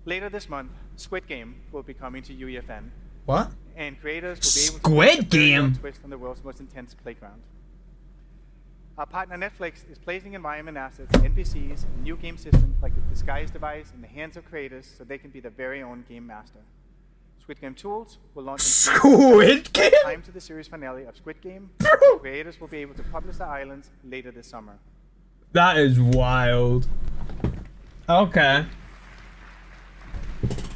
Later this month, Squid Game will be coming to UEFN. What? And creators will be able to Squid put a very own Game? twist on the world's most intense playground. Our partner Netflix is placing environment assets, NPCs, and new game systems like the Disguise device in the hands of creators so they can be their very own game master. Squid Game tools will launch in Squid Game? time to the series finale of Squid Game. Creators will be able to publish their islands later this summer. That is wild. Okay.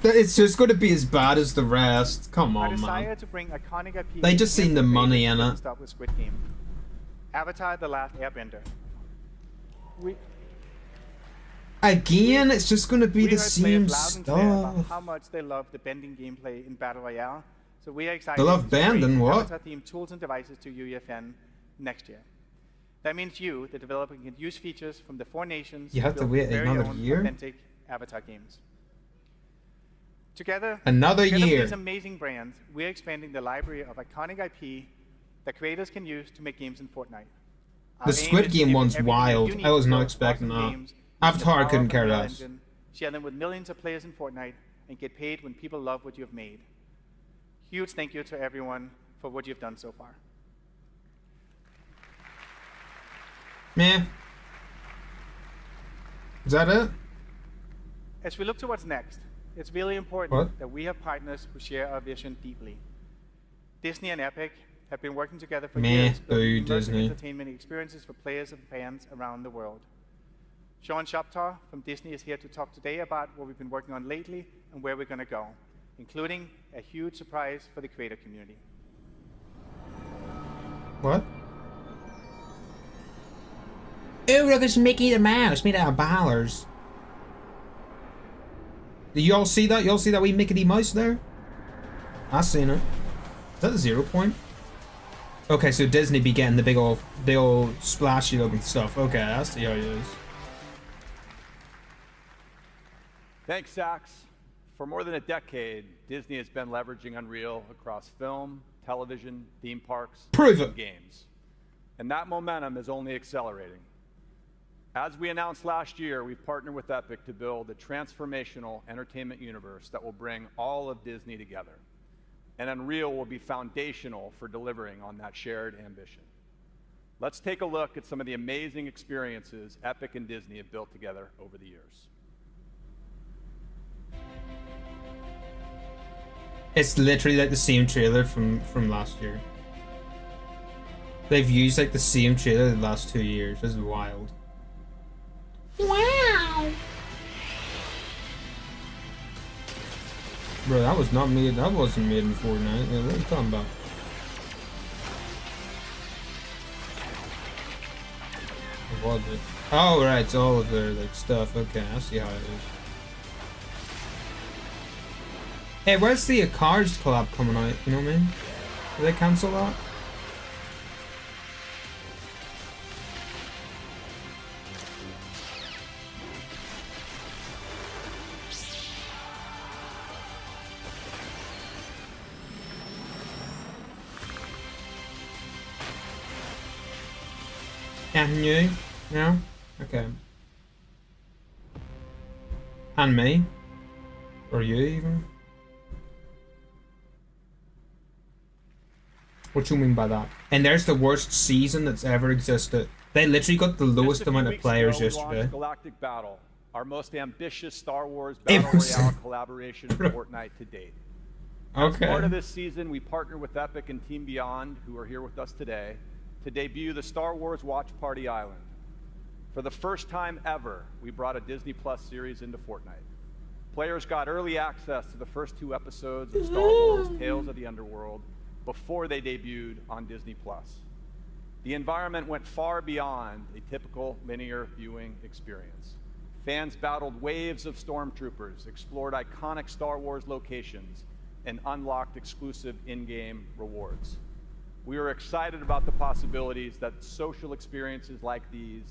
It's just going to be as bad as the rest. Come Our on, desire man. to bring iconic IP They just seen the money in didn't it. stop with Squid Game. Avatar: The Last Airbender. Again, it's just going to be We the heard same players loud and clear about stuff. how much they love the bending gameplay in Battle Royale. So we are excited They love to bring bending, what? Avatar-themed tools and devices to UEFN next year. That means you, the developer, can use features from the 4 nations. You have to build wait very another own year? Authentic Avatar games. Together Another with year. these amazing brands, we're expanding the library of iconic IP that creators can use to make games in Fortnite. Our The aim Squid is to Game give you one's everything wild. you need I was to not build expecting awesome that. games using Avatar, the I power couldn't of care Unreal less. Engine, share them with millions of players in Fortnite, and get paid when people love what you have made. Huge thank you to everyone for what you've done so far. Meh. Is that it? As we look to what's next, it's really important What? that we have partners who share our vision deeply. Disney and Epic have been working together for Meh, years, building boo, immersive Disney. entertainment experiences for players and fans around the world. Sean Shoptaw from Disney is here to talk today about what we've been working on lately and where we're going to go, including a huge surprise for the creator community. What? Oh, look, it's Mickey the Mouse made out of ballers. Did you all see that? You all see that wee Mickey Mouse there? I seen it. Is that the 0 point? Okay, so Disney be getting the big old splashy looking stuff. Okay, I see how it is. Thanks, Sax. For more than a decade, Disney has been leveraging Unreal across film, television, theme parks, and games. And that momentum is only accelerating. As we announced last year, we've partnered with Epic to build a transformational entertainment universe that will bring all of Disney together. And Unreal will be foundational for delivering on that shared ambition. Let's take a look at some of the amazing experiences Epic and Disney have built together over the years. It's literally like the same trailer from last year. They've used like the same trailer the last 2 years. This is wild. Wow. Bro, that was not made. That wasn't made in Fortnite. What are you talking about? What was it? Oh right, it's all of their like stuff. Okay, I see how it is. Hey, where's the Cars collab coming out? You know what I mean? Did they cancel that? And you? No? Okay. And me? Or you even? What you mean by that? And there's the worst season that's ever existed. They literally got the lowest amount of players yesterday. Galactic Battle, our most ambitious Star Wars Battle Royale collaboration in Fortnite to date. As part of this season, we partnered with Epic and Team Beyond, who are here with us today, to debut the Star Wars Watch Party Island. For the first time ever, we brought a Disney Plus series into Fortnite. Players got early access to the first 2 episodes of Star Wars Tales of the Underworld before they debuted on Disney Plus. The environment went far beyond a typical linear viewing experience. Fans battled waves of stormtroopers, explored iconic Star Wars locations, and unlocked exclusive in-game rewards. We are excited about the possibilities that social experiences like these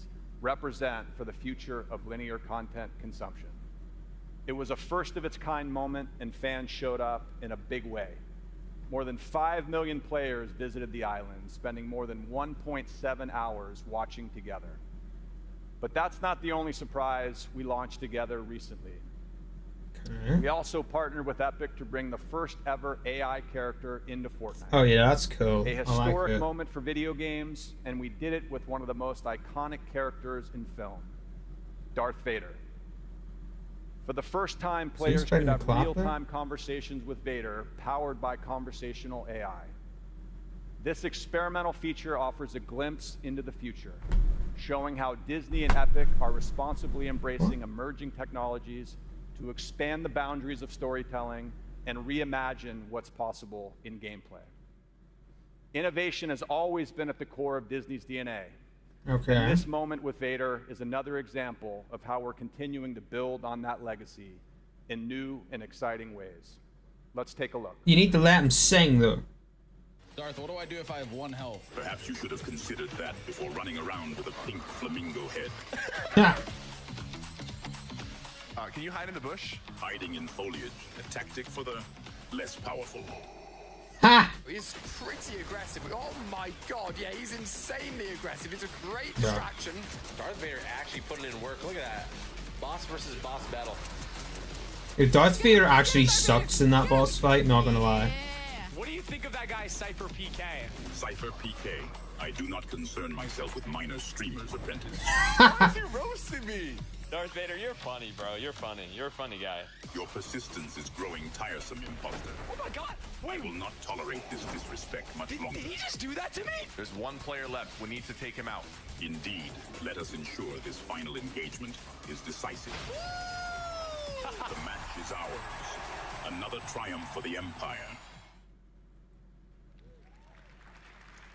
represent for the future of linear content consumption. It was a first-of-its-kind moment, and fans showed up in a big way. More than 5 million players visited the island, spending more than 1.7 hours watching together. But that's not the only surprise we launched together recently. We also partnered with Epic to bring the first ever AI character into Fortnite. Oh yeah, that's cool. A historic moment for video games, and we did it with one of the most iconic characters in film, Darth Vader. For the first time, players could have real-time conversations with Vader, powered by conversational AI. This experimental feature offers a glimpse into the future, showing how Disney and Epic are responsibly embracing emerging technologies to expand the boundaries of storytelling and reimagine what's possible in gameplay. Innovation has always been at the core of Disney's DNA. Okay. And this moment with Vader is another example of how we're continuing to build on that legacy in new and exciting ways. Let's take a look. You need to let him sing, though. Darth, what do I do if I have 1 health? Perhaps you should have considered that before running around with a pink flamingo head. Can you hide in the bush? Hiding in foliage, a tactic for the less powerful. Ha! He's pretty aggressive. Oh my god, yeah, he's insanely aggressive. It's a great distraction. Darth Vader actually putting in work. Look at that. Boss versus boss battle. Darth Vader actually sucks in that boss fight, not gonna lie. What do you think of that guy, Cypher PK? Cypher PK. I do not concern myself with minor streamer's apprentice. Why is he roasting me? Darth Vader, you're funny, bro. You're funny. You're a funny guy. Your persistence is growing tiresome, imposter. Oh my god! I will not tolerate this disrespect much longer. Did he just do that to me? There's 1 player left. We need to take him out. Indeed. Let us ensure this final engagement is decisive. The match is ours. Another triumph for the Empire.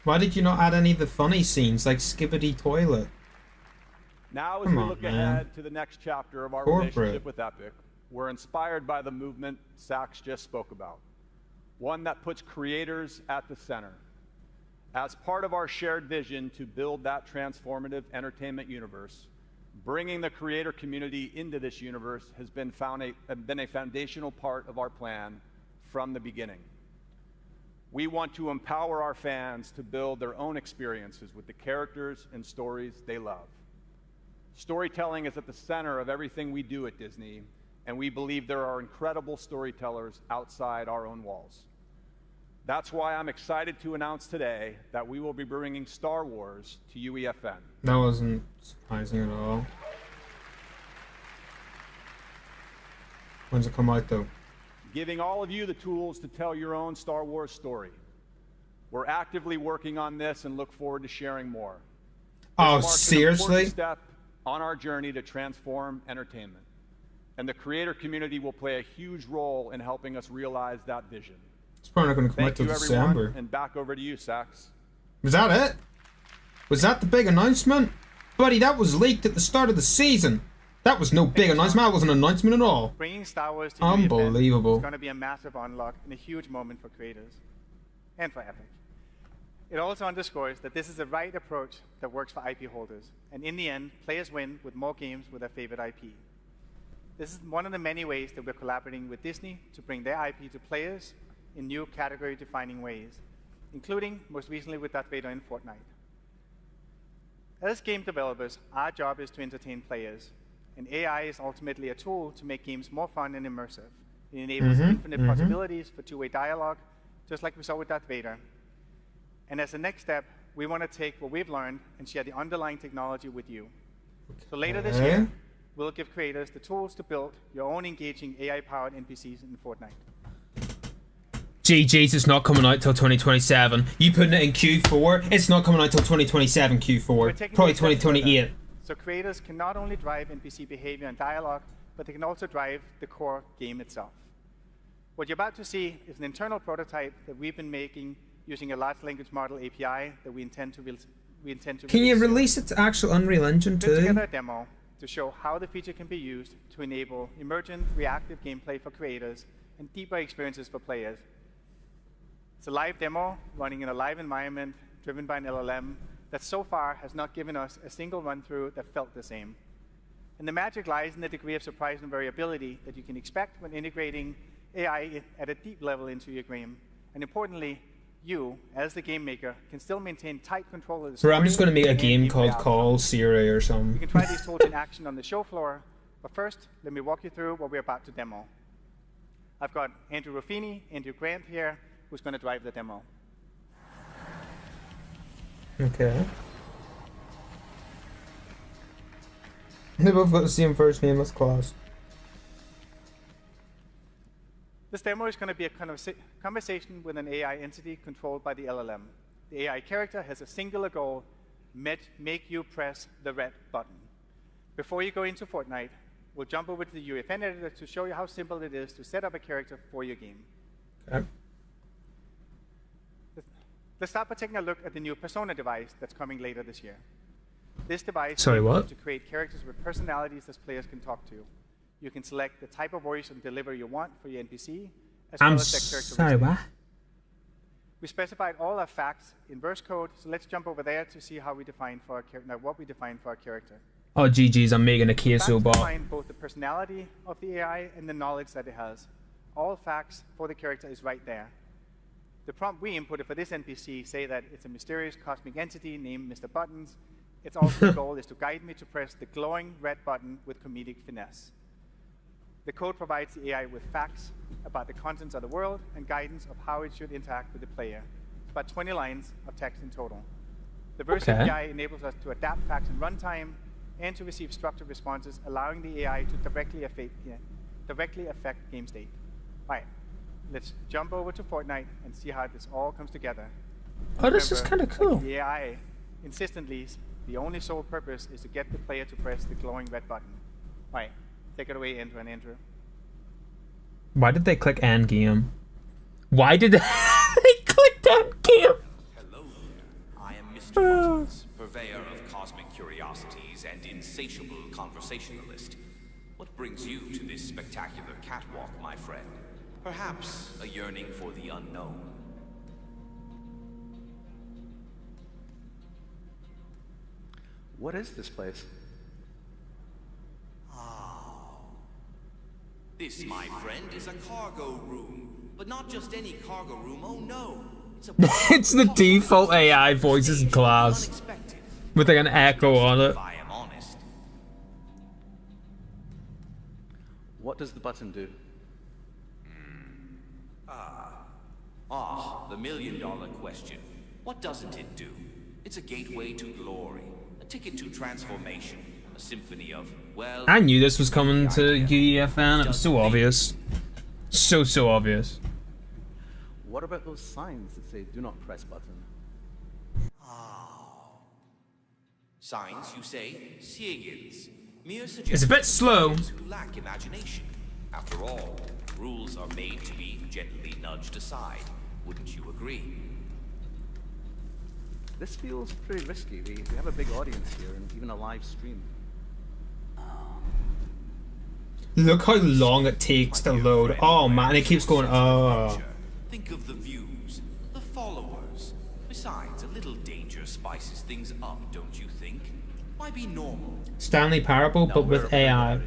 Why did you not add any of the funny scenes, like Skibbity Toilet? Now, as we look ahead to the next chapter of our relationship with Epic, we're inspired by the movement Sax just spoke about, one that puts creators at the center. As part of our shared vision to build that transformative entertainment universe, Bringing the creator community into this universe has been a foundational part of our plan from the beginning. We want to empower our fans to build their own experiences with the characters and stories they love. Storytelling is at the center of everything we do at Disney, and we believe there are incredible storytellers outside our own walls. That's why I'm excited to announce today that we will be bringing Star Wars to UEFN. That wasn't surprising at all. When's it come out though? Giving all of you the tools to tell your own Star Wars story. We're actively working on this and look forward to sharing more. Oh, This marks an seriously? important step on our journey to transform entertainment. And the creator community will play a huge role in helping us realize that vision. It's probably not going to come out Thank till you, everyone, December. and back over to you, Sax. Was that it? Was that the big announcement? Buddy, that was leaked at the start of the season. That was no big announcement. That wasn't an announcement at all. Bringing Star Wars to Unbelievable. UEFN is going to be a massive unlock and a huge moment for creators and for Epic. It also underscores that this is the right approach that works for IP holders. And in the end, players win with more games with their favorite IP. This is one of the many ways that we're collaborating with Disney to bring their IP to players in new category-defining ways, including, most recently, with Darth Vader in Fortnite. As game developers, our job is to entertain players, and AI is ultimately a tool to make games more fun and immersive. It enables infinite possibilities for two-way dialogue, just like we saw with Darth Vader. And as a next step, we want to take what we've learned and share the underlying technology with you. So later this year, we'll give creators the tools to build your own engaging AI-powered NPCs in Fortnite. GG's, it's not coming out till 2027. You putting it in Q4, it's not coming out till 2027 Q4. Probably 2028. So creators can not only drive NPC behavior and dialogue, but they can also drive the core game itself. What you're about to see is an internal prototype that we've been making using a large language model API that we intend to release. Can you release it to actual Unreal Engine Put too? together a demo to show how the feature can be used to enable emergent, reactive gameplay for creators and deeper experiences for players. It's a live demo running in a live environment driven by an LLM that so far has not given us a single run-through that felt the same. And the magic lies in the degree of surprise and variability that you can expect when integrating AI at a deep level into your game. And importantly, you, as the game maker, can still maintain tight control of the story. Bro, I'm just going to make a game called outcome. Call Siri or something. You can try these tools in action on the show floor, but first, let me walk you through what we're about to demo. I've got Andrew Ruffini, Andrew Grant here, who's going to drive the demo. Okay. They both got the same first name as Klaus. This demo is going to be a conversation with an AI entity controlled by the LLM. The AI character has a singular goal: make you press the red button. Before you go into Fortnite, we'll jump over to the UEFN editor to show you how simple it is to set up a character for your game. Okay. Let's start by taking a look at the new Persona device that's coming later this year. This device Sorry, is what? used to create characters with personalities that players can talk to. You can select the type of voice and delivery you want for your NPC, as well as their characteristics. Sorry, what? We specified all our facts in verse code, so let's jump over there to see how we define for our what we define for our character. Oh, GG's, I'm making a queso Facts ball. define both the personality of the AI and the knowledge that it has. All facts for the character is right there. The prompt we inputted for this NPC say that it's a mysterious cosmic entity named Mr. Buttons. Its ultimate goal is to guide me to press the glowing red button with comedic finesse. The code provides the AI with facts about the contents of the world and guidance of how it should interact with the player. It's about 20 lines of text in total. The verse API enables us to adapt facts in runtime and to receive structured responses, allowing the AI to directly affect game state. All right, let's jump over to Fortnite and see how this all comes together. Oh, this is kind of cool. The AI insistently, the only sole purpose is to get the player to press the glowing red button. All right, take it away, Andrew and Andrew. Why did they click end game? Why did they click end game? Hello there. I am Mr. Buttons, purveyor of cosmic curiosities and insatiable conversationalist. What brings you to this spectacular catwalk, my friend? Perhaps a yearning for the unknown. What is this place? This, my friend, is a cargo room. But not just any cargo room, oh no. It's the default AI voices in class. With like an echo on it. If I am honest. What does the button do? The million-dollar question. What doesn't it do? It's a gateway to glory, a ticket to transformation, a symphony of, well... I knew this was coming to UEFN. It was so obvious. So obvious. What about those signs that say "Do not press button"? Signs, you say? Siegins. Mere It's a bit slow. Who lack imagination. After all, rules are made to be gently nudged aside. Wouldn't you agree? This feels pretty risky. We have a big audience here and even a live stream. Look how long it takes to load. Oh man, it keeps going. Oh. Think of the views, the followers. Besides, a little danger spices things up, don't you think? Why be normal? Stanley Parable, but with AI.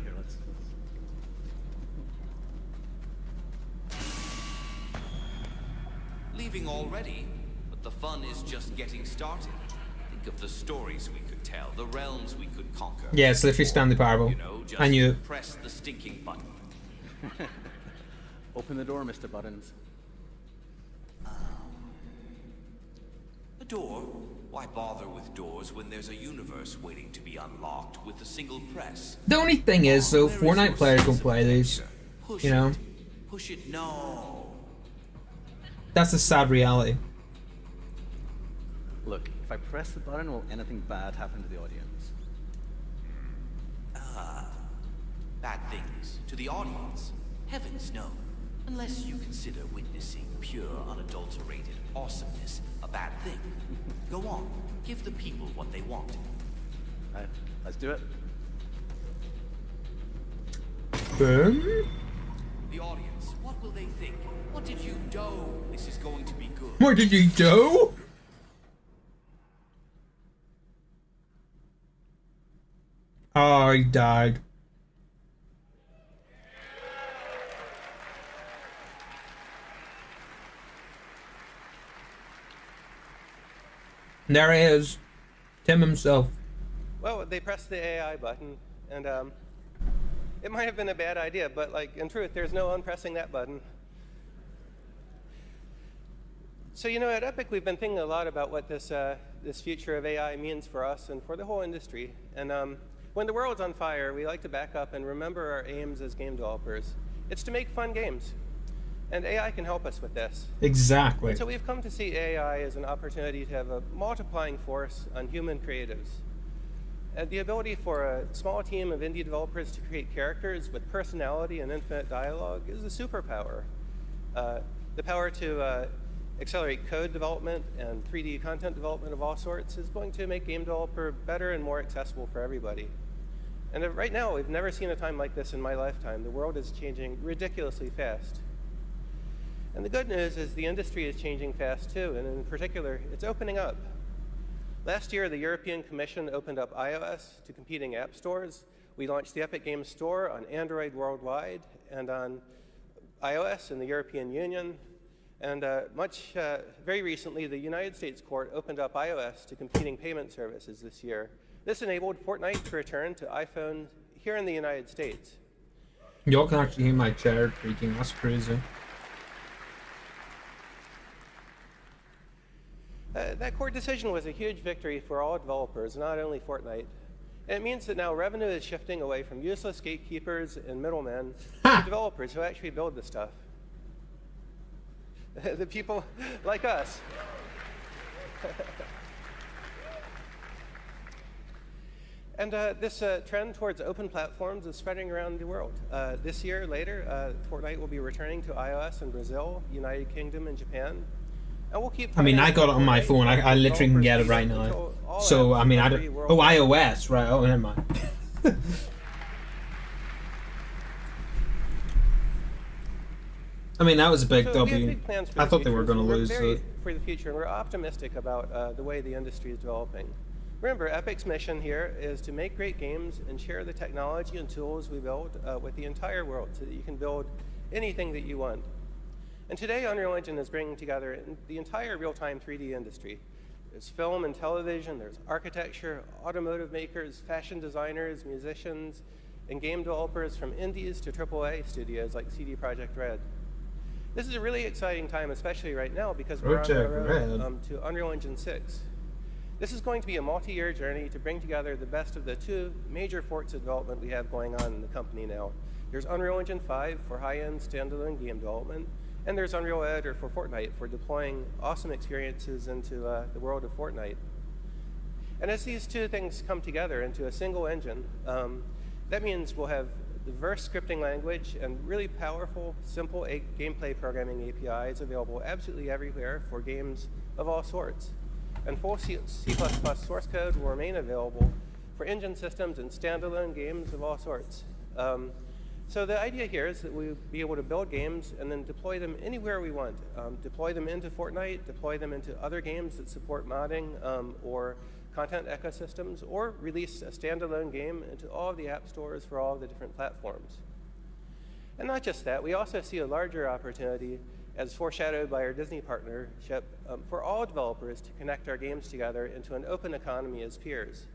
Leaving already, but the fun is just getting started. Think of the stories we could tell, the realms we could conquer. Yeah, it's literally Stanley Parable. You know, just I knew it. press the stinking button. Open the door, Mr. Buttons. A door? Why bother with doors when there's a universe waiting to be unlocked with a single press? The only thing is, though, Fortnite players don't play these. You know? Push it, no. That's the sad reality. Look, if I press the button, will anything bad happen to the audience? Bad things to the audience? Heavens no. Unless you consider witnessing pure, unadulterated awesomeness a bad thing. Go on, give the people what they want. Alright, let's do it. Boom. The audience, what will they think? What did you do? This is going to be good. What did you do? Oh, he died. There he is. Tim himself. Well, they pressed the AI button, and it might have been a bad idea, but like in truth, there's no unpressing that button. So you know, at Epic, we've been thinking a lot about what this future of AI means for us and for the whole industry. And when the world's on fire, we like to back up and remember our aims as game developers. It's to make fun games. And AI can help us with this. Exactly. And so we've come to see AI as an opportunity to have a multiplying force on human creatives. And the ability for a small team of indie developers to create characters with personality and infinite dialogue is a superpower. The power to accelerate code development and 3D content development of all sorts is going to make game developer better and more accessible for everybody. And right now, we've never seen a time like this in my lifetime. The world is changing ridiculously fast. And the good news is the industry is changing fast too, and in particular, it's opening up. Last year, the European Commission opened up iOS to competing app stores. We launched the Epic Games Store on Android worldwide and on iOS in the European Union. And very recently, the United States court opened up iOS to competing payment services this year. This enabled Fortnite to return to iPhone here in the United States. Y'all can actually hear my chair creaking. That's crazy. That court decision was a huge victory for all developers, not only Fortnite. And it means that now revenue is shifting away from useless gatekeepers and middlemen to developers who actually build the stuff. The people like us. And this trend towards open platforms is spreading around the world. This year, later, Fortnite will be returning to iOS in Brazil, United Kingdom, and Japan. And we'll keep. I mean, I got it on my phone. I literally can get it right now. So, I mean, I don't. Oh, iOS, right? Oh, never mind. I mean, that was a big So W. we have big plans for I the thought they were future. going to We're lose very it. for the future, and we're optimistic about the way the industry is developing. Remember, Epic's mission here is to make great games and share the technology and tools we build with the entire world so that you can build anything that you want. And today, Unreal Engine is bringing together the entire real-time 3D industry. There's film and television, there's architecture, automotive makers, fashion designers, musicians, and game developers from indies to AAA studios like CD Projekt Red. This is a really exciting time, especially right now, because we're on the road to Unreal Engine 6. This is going to be a multi-year journey to bring together the best of the two major forks of development we have going on in the company now. There's Unreal Engine 5 for high-end standalone game development, and there's Unreal Editor for Fortnite for deploying awesome experiences into the world of Fortnite. And as these two things come together into a single engine, that means we'll have diverse scripting language and really powerful, simple gameplay programming APIs available absolutely everywhere for games of all sorts. And full C++ source code will remain available for engine systems and standalone games of all sorts. So the idea here is that we'll be able to build games and then deploy them anywhere we want. Deploy them into Fortnite, deploy them into other games that support modding or content ecosystems, or release a standalone game into all of the app stores for all of the different platforms. And not just that, we also see a larger opportunity, as foreshadowed by our Disney partnership, for all developers to connect our games together into an open economy as peers.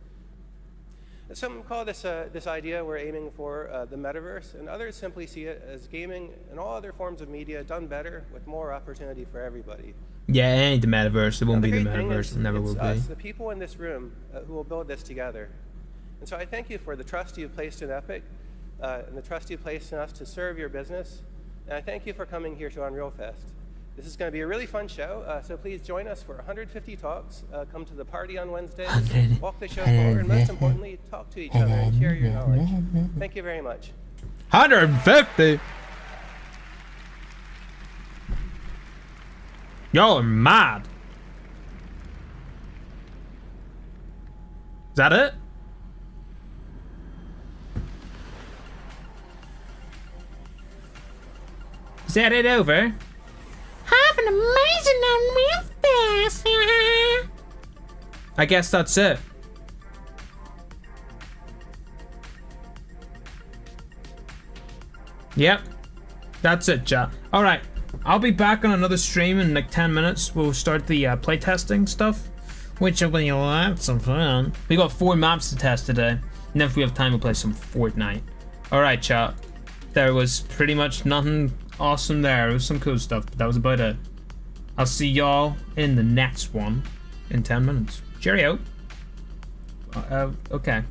And some call this idea we're aiming for the metaverse, and others simply see it as gaming and all other forms of media done better with more opportunity for everybody. Yeah, it ain't the metaverse. It won't be the metaverse. It never will be. It's the people in this room who will build this together. And so I thank you for the trust you've placed in Epic and the trust you've placed in us to serve your business. And I thank you for coming here to Unreal Fest. This is going to be a really fun show, so please join us for 150 talks. Come to the party on Wednesday, walk the show floor, and most importantly, talk to each other and share your knowledge. Thank you very much. 150? Y'all are mad. Is that it? Is that it over? Have an amazing Unreal Fest. I guess that's it. Yep. That's it, chat. Alright. I'll be back on another stream in like 10 minutes. We'll start the playtesting stuff, which will be lots of fun. We got 4 maps to test today. And then if we have time, we'll play some Fortnite. Alright, chat. There was pretty much nothing awesome there. It was some cool stuff, but that was about it. I'll see y'all in the next one in 10 minutes. Cheerio. Okay.